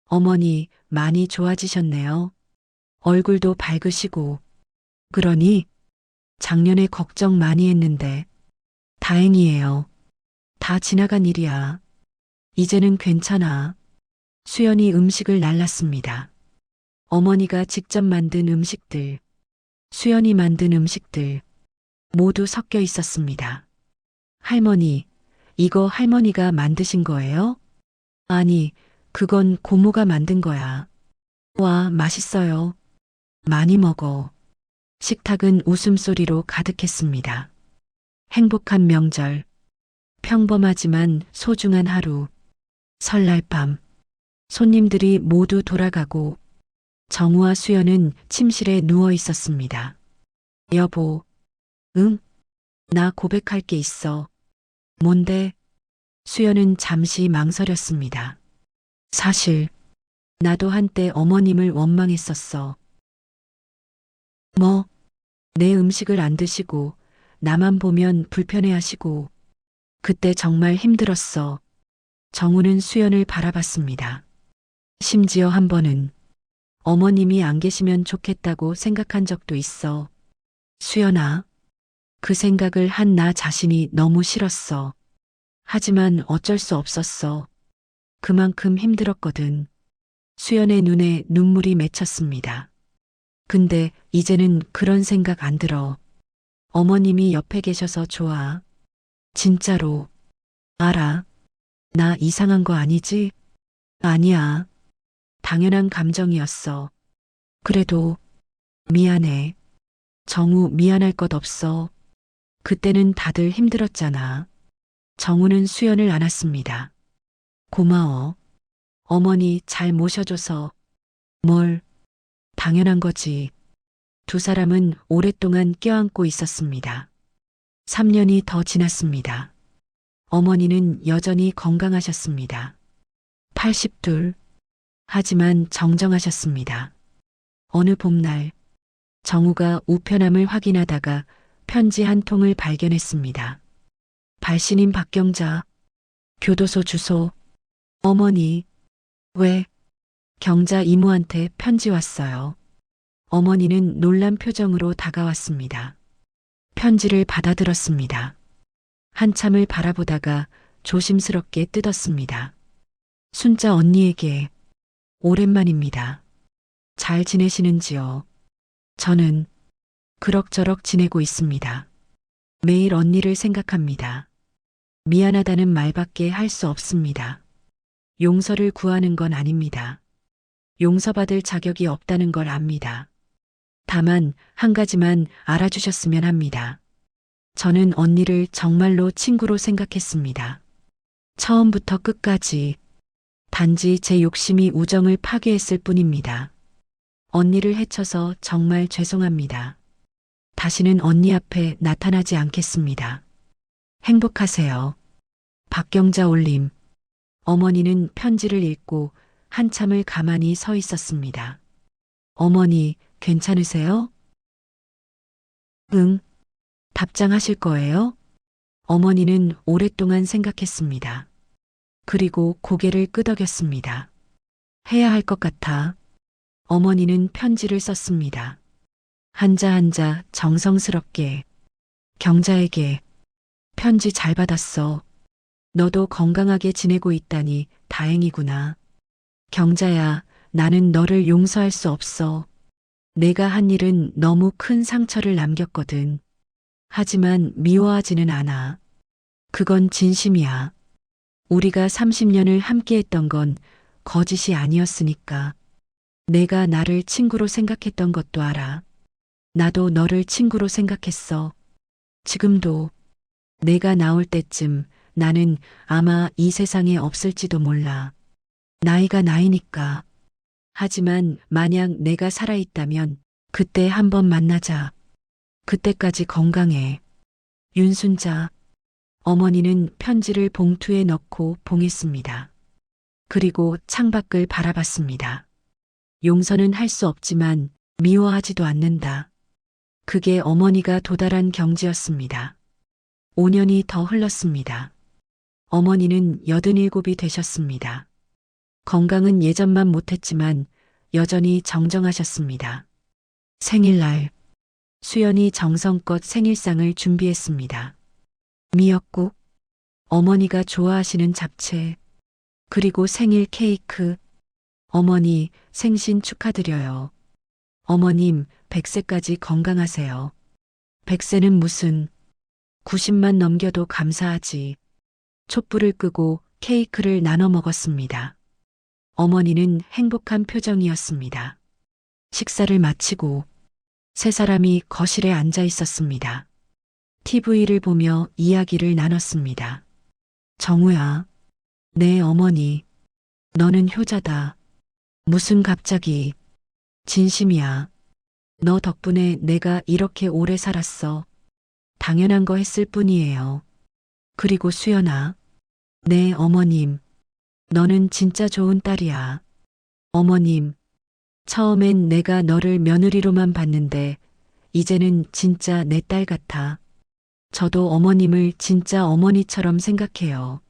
어머니 많이 좋아지셨네요. 얼굴도 밝으시고. 그러니 작년에 걱정 많이 했는데 다행이에요. 다 지나간 일이야. 이제는 괜찮아. 수연이 음식을 날랐습니다. 어머니가 직접 만든 음식들, 수연이 만든 음식들 모두 섞여 있었습니다. 할머니, 이거 할머니가 만드신 거예요? 아니, 그건 고모가 만든 거야. 와, 맛있어요. 많이 먹어. 식탁은 웃음소리로 가득했습니다. 행복한 명절. 평범하지만 소중한 하루. 설날 밤. 손님들이 모두 돌아가고 정우와 수연은 침실에 누워 있었습니다. 여보. 응? 나 고백할 게 있어. 뭔데? 수연은 잠시 망설였습니다. 사실 나도 한때 어머님을 원망했었어. 뭐? 내 음식을 안 드시고 나만 보면 불편해하시고 그때 정말 힘들었어. 정우는 수연을 바라봤습니다. 심지어 한 번은 어머님이 안 계시면 좋겠다고 생각한 적도 있어. 수연아, 그 생각을 한 나 자신이 너무 싫었어. 하지만 어쩔 수 없었어. 그만큼 힘들었거든. 수연의 눈에 눈물이 맺혔습니다. 근데 이제는 그런 생각 안 들어. 어머님이 옆에 계셔서 좋아. 진짜로. 알아. 나 이상한 거 아니지? 아니야. 당연한 감정이었어. 그래도 미안해. 정우 미안할 것 없어. 그때는 다들 힘들었잖아. 정우는 수연을 안았습니다. 고마워. 어머니 잘 모셔줘서. 뭘, 당연한 거지. 두 사람은 오랫동안 껴안고 있었습니다. 3년이 더 지났습니다. 어머니는 여전히 건강하셨습니다. 82. 하지만 정정하셨습니다. 어느 봄날, 정우가 우편함을 확인하다가 편지 한 통을 발견했습니다. 발신인 박경자, 교도소 주소. 어머니, 왜? 경자 이모한테 편지 왔어요. 어머니는 놀란 표정으로 다가왔습니다. 편지를 받아들었습니다. 한참을 바라보다가 조심스럽게 뜯었습니다. 순자 언니에게 오랜만입니다. 잘 지내시는지요? 저는 그럭저럭 지내고 있습니다. 매일 언니를 생각합니다. 미안하다는 말밖에 할 수 없습니다. 용서를 구하는 건 아닙니다. 용서받을 자격이 없다는 걸 압니다. 다만 한 가지만 알아주셨으면 합니다. 저는 언니를 정말로 친구로 생각했습니다. 처음부터 끝까지. 단지 제 욕심이 우정을 파괴했을 뿐입니다. 언니를 해쳐서 정말 죄송합니다. 다시는 언니 앞에 나타나지 않겠습니다. 행복하세요. 박경자 올림. 어머니는 편지를 읽고 한참을 가만히 서 있었습니다. 어머니, 괜찮으세요? 응. 답장하실 거예요? 어머니는 오랫동안 생각했습니다. 그리고 고개를 끄덕였습니다. 해야 할 것 같아. 어머니는 편지를 썼습니다. 한자 한자 정성스럽게. 경자에게. 편지 잘 받았어. 너도 건강하게 지내고 있다니 다행이구나. 경자야, 나는 너를 용서할 수 없어. 내가 한 일은 너무 큰 상처를 남겼거든. 하지만 미워하지는 않아. 그건 진심이야. 우리가 30년을 함께했던 건 거짓이 아니었으니까. 내가 나를 친구로 생각했던 것도 알아. 나도 너를 친구로 생각했어. 지금도. 내가 나올 때쯤 나는 아마 이 세상에 없을지도 몰라. 나이가 나이니까. 하지만 만약 내가 살아있다면 그때 한번 만나자. 그때까지 건강해. 윤순자. 어머니는 편지를 봉투에 넣고 봉했습니다. 그리고 창밖을 바라봤습니다. 용서는 할 수 없지만 미워하지도 않는다. 그게 어머니가 도달한 경지였습니다. 5년이 더 흘렀습니다. 어머니는 87이 되셨습니다. 건강은 예전만 못했지만 여전히 정정하셨습니다. 생일날, 수연이 정성껏 생일상을 준비했습니다. 미역국, 어머니가 좋아하시는 잡채, 그리고 생일 케이크. 어머니, 생신 축하드려요. 어머님, 100세까지 건강하세요. 100세는 무슨, 90만 넘겨도 감사하지. 촛불을 끄고 케이크를 나눠 먹었습니다. 어머니는 행복한 표정이었습니다. 식사를 마치고 세 사람이 거실에 앉아 있었습니다. TV를 보며 이야기를 나눴습니다. 정우야, 내 어머니, 너는 효자다. 무슨 갑자기. 진심이야. 너 덕분에 내가 이렇게 오래 살았어. 당연한 거 했을 뿐이에요. 그리고 수연아, 내 어머님, 너는 진짜 좋은 딸이야. 어머님, 처음엔 내가 너를 며느리로만 봤는데 이제는 진짜 내 딸 같아. 저도 어머님을 진짜 어머니처럼 생각해요.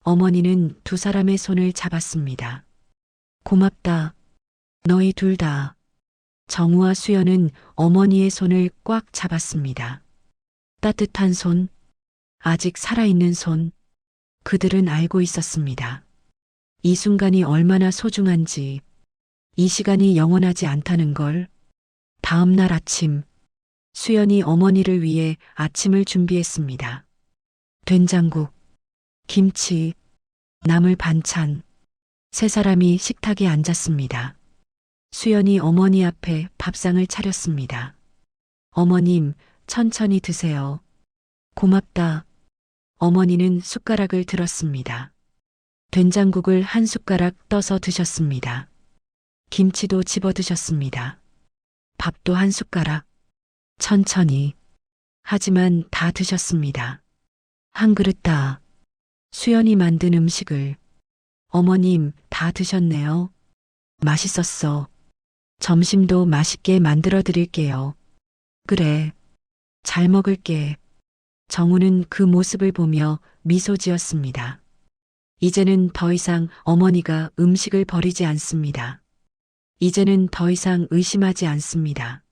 어머니는 두 사람의 손을 잡았습니다. 고맙다. 너희 둘 다. 정우와 수연은 어머니의 손을 꽉 잡았습니다. 따뜻한 손, 아직 살아있는 손. 그들은 알고 있었습니다. 이 순간이 얼마나 소중한지, 이 시간이 영원하지 않다는 걸. 다음 날 아침, 수연이 어머니를 위해 아침을 준비했습니다. 된장국, 김치, 나물 반찬. 세 사람이 식탁에 앉았습니다. 수연이 어머니 앞에 밥상을 차렸습니다. 어머님, 천천히 드세요. 고맙다. 어머니는 숟가락을 들었습니다. 된장국을 한 숟가락 떠서 드셨습니다. 김치도 집어 드셨습니다. 밥도 한 숟가락. 천천히. 하지만 다 드셨습니다. 한 그릇 다. 수연이 만든 음식을. 어머님, 다 드셨네요. 맛있었어. 점심도 맛있게 만들어 드릴게요. 그래. 잘 먹을게. 정우는 그 모습을 보며 미소 지었습니다. 이제는 더 이상 어머니가 음식을 버리지 않습니다. 이제는 더 이상 의심하지 않습니다.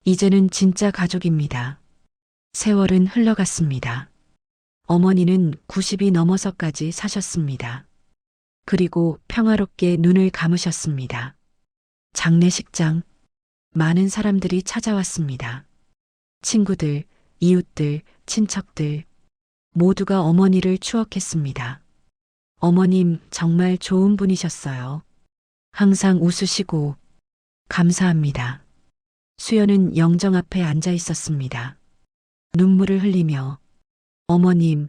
이제는 진짜 가족입니다. 세월은 흘러갔습니다. 어머니는 90이 넘어서까지 사셨습니다. 그리고 평화롭게 눈을 감으셨습니다. 장례식장, 많은 사람들이 찾아왔습니다. 친구들, 이웃들, 친척들, 모두가 어머니를 추억했습니다. 어머님 정말 좋은 분이셨어요. 항상 웃으시고, 감사합니다. 수연은 영정 앞에 앉아 있었습니다. 눈물을 흘리며, 어머님,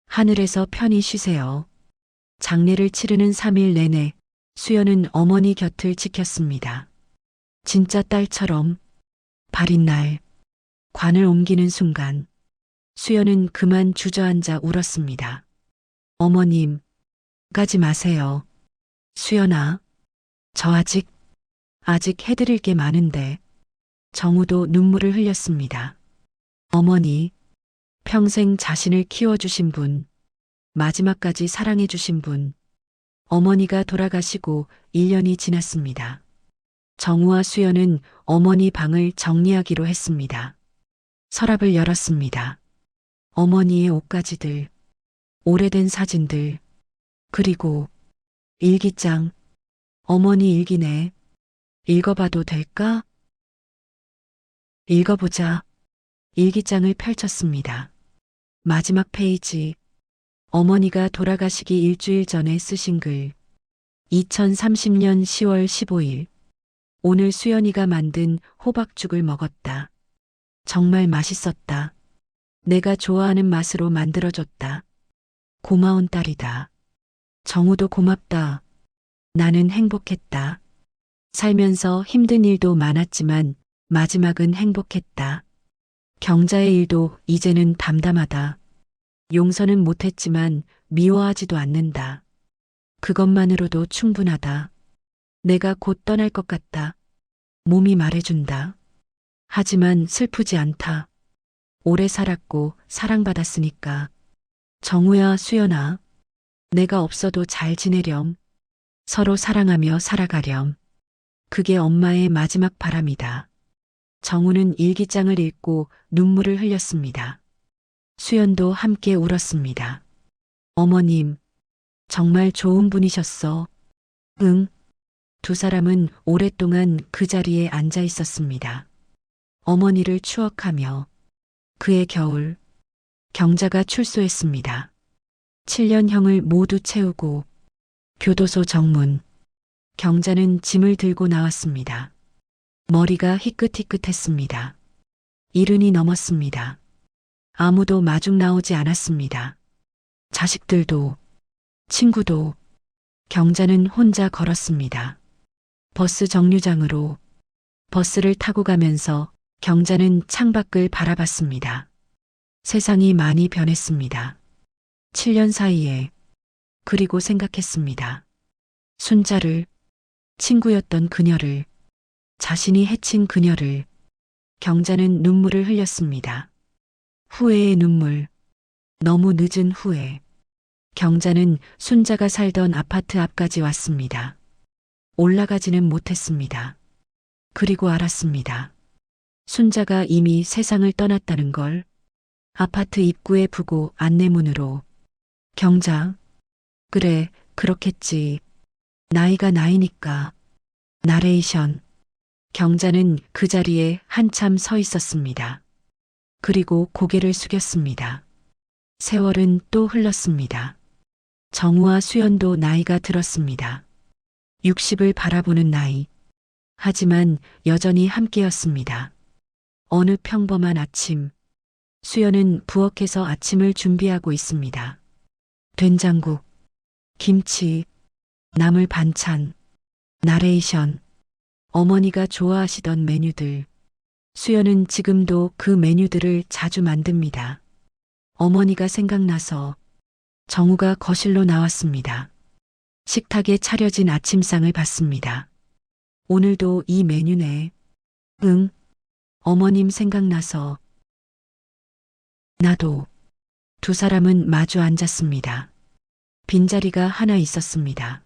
하늘에서 편히 쉬세요. 장례를 치르는 3일 내내 수연은 어머니 곁을 지켰습니다. 진짜 딸처럼 발인 날, 관을 옮기는 순간, 수연은 그만 주저앉아 울었습니다. 어머님, 가지 마세요. 수연아, 저 아직 해드릴 게 많은데. 정우도 눈물을 흘렸습니다. 어머니, 평생 자신을 키워주신 분, 마지막까지 사랑해주신 분, 어머니가 돌아가시고 1년이 지났습니다. 정우와 수연은 어머니 방을 정리하기로 했습니다. 서랍을 열었습니다. 어머니의 옷가지들, 오래된 사진들, 그리고 일기장, 어머니 일기네. 읽어봐도 될까? 읽어보자. 일기장을 펼쳤습니다. 마지막 페이지. 어머니가 돌아가시기 일주일 전에 쓰신 글. 2030년 10월 15일. 오늘 수연이가 만든 호박죽을 먹었다. 정말 맛있었다. 내가 좋아하는 맛으로 만들어줬다. 고마운 딸이다. 정우도 고맙다. 나는 행복했다. 살면서 힘든 일도 많았지만 마지막은 행복했다. 경자의 일도 이제는 담담하다. 용서는 못했지만 미워하지도 않는다. 그것만으로도 충분하다. 내가 곧 떠날 것 같다. 몸이 말해준다. 하지만 슬프지 않다. 오래 살았고 사랑받았으니까. 정우야, 수연아. 내가 없어도 잘 지내렴. 서로 사랑하며 살아가렴. 그게 엄마의 마지막 바람이다. 정우는 일기장을 읽고 눈물을 흘렸습니다. 수연도 함께 울었습니다. 어머님, 정말 좋은 분이셨어. 응. 두 사람은 오랫동안 그 자리에 앉아 있었습니다. 어머니를 추억하며 그의 겨울, 경자가 출소했습니다. 7년형을 모두 채우고 교도소 정문, 경자는 짐을 들고 나왔습니다. 머리가 희끗희끗했습니다. 70이 넘었습니다. 아무도 마중 나오지 않았습니다. 자식들도, 친구도, 경자는 혼자 걸었습니다. 버스 정류장으로 버스를 타고 가면서 경자는 창밖을 바라봤습니다. 세상이 많이 변했습니다. 7년 사이에. 그리고 생각했습니다. 순자를, 친구였던 그녀를, 자신이 해친 그녀를. 경자는 눈물을 흘렸습니다. 후회의 눈물. 너무 늦은 후회. 경자는 순자가 살던 아파트 앞까지 왔습니다. 올라가지는 못했습니다. 그리고 알았습니다. 순자가 이미 세상을 떠났다는 걸. 아파트 입구에 부고 안내문으로. 경자. 그래, 그렇겠지. 나이가 나이니까. 나레이션. 경자는 그 자리에 한참 서 있었습니다. 그리고 고개를 숙였습니다. 세월은 또 흘렀습니다. 정우와 수연도 나이가 들었습니다. 60을 바라보는 나이. 하지만 여전히 함께였습니다. 어느 평범한 아침, 수연은 부엌에서 아침을 준비하고 있습니다. 된장국, 김치, 나물 반찬, 나레이션, 어머니가 좋아하시던 메뉴들. 수연은 지금도 그 메뉴들을 자주 만듭니다. 어머니가 생각나서 정우가 거실로 나왔습니다. 식탁에 차려진 아침상을 봤습니다. 오늘도 이 메뉴네. 응. 어머님 생각나서. 나도. 두 사람은 마주 앉았습니다. 빈자리가 하나 있었습니다.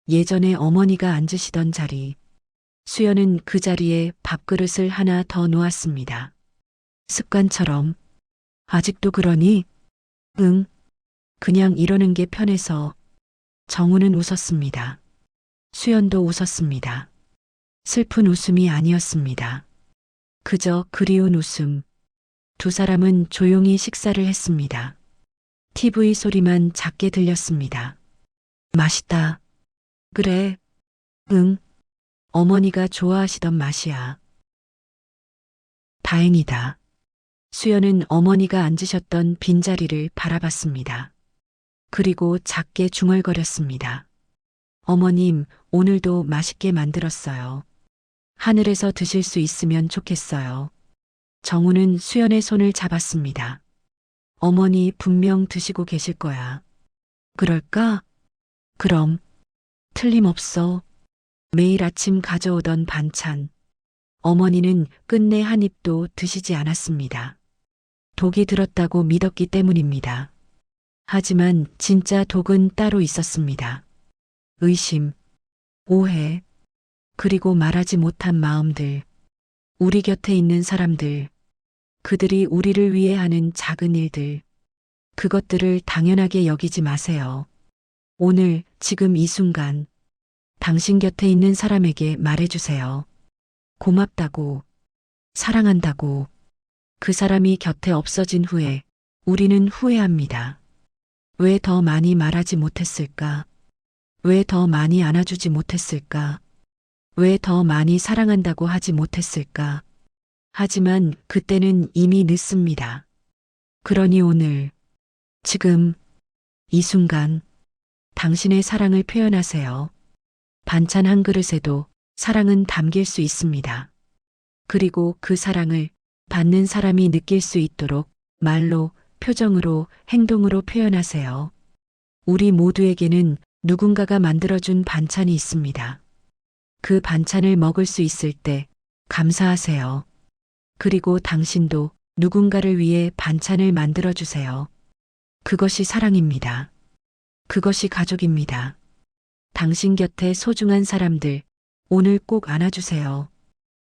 예전에 어머니가 앉으시던 자리. 수연은 그 자리에 밥그릇을 하나 더 놓았습니다. 습관처럼. 아직도 그러니? 응. 그냥 이러는 게 편해서. 정우는 웃었습니다. 수연도 웃었습니다. 슬픈 웃음이 아니었습니다. 그저 그리운 웃음. 두 사람은 조용히 식사를 했습니다. TV 소리만 작게 들렸습니다. 맛있다. 그래. 응. 어머니가 좋아하시던 맛이야. 다행이다. 수연은 어머니가 앉으셨던 빈자리를 바라봤습니다. 그리고 작게 중얼거렸습니다. 어머님, 오늘도 맛있게 만들었어요. 하늘에서 드실 수 있으면 좋겠어요. 정우는 수연의 손을 잡았습니다. 어머니 분명 드시고 계실 거야. 그럴까? 그럼. 틀림없어. 매일 아침 가져오던 반찬. 어머니는 끝내 한 입도 드시지 않았습니다. 독이 들었다고 믿었기 때문입니다. 하지만 진짜 독은 따로 있었습니다. 의심, 오해, 그리고 말하지 못한 마음들. 우리 곁에 있는 사람들. 그들이 우리를 위해 하는 작은 일들. 그것들을 당연하게 여기지 마세요. 오늘, 지금 이 순간, 당신 곁에 있는 사람에게 말해주세요. 고맙다고, 사랑한다고. 그 사람이 곁에 없어진 후에 우리는 후회합니다. 왜 더 많이 말하지 못했을까? 왜 더 많이 안아주지 못했을까? 왜 더 많이 사랑한다고 하지 못했을까? 하지만 그때는 이미 늦습니다. 그러니 오늘, 지금, 이 순간, 당신의 사랑을 표현하세요. 반찬 한 그릇에도 사랑은 담길 수 있습니다. 그리고 그 사랑을 받는 사람이 느낄 수 있도록 말로, 표정으로, 행동으로 표현하세요. 우리 모두에게는 누군가가 만들어준 반찬이 있습니다. 그 반찬을 먹을 수 있을 때 감사하세요. 그리고 당신도 누군가를 위해 반찬을 만들어주세요. 그것이 사랑입니다. 그것이 가족입니다. 당신 곁에 소중한 사람들, 오늘 꼭 안아주세요.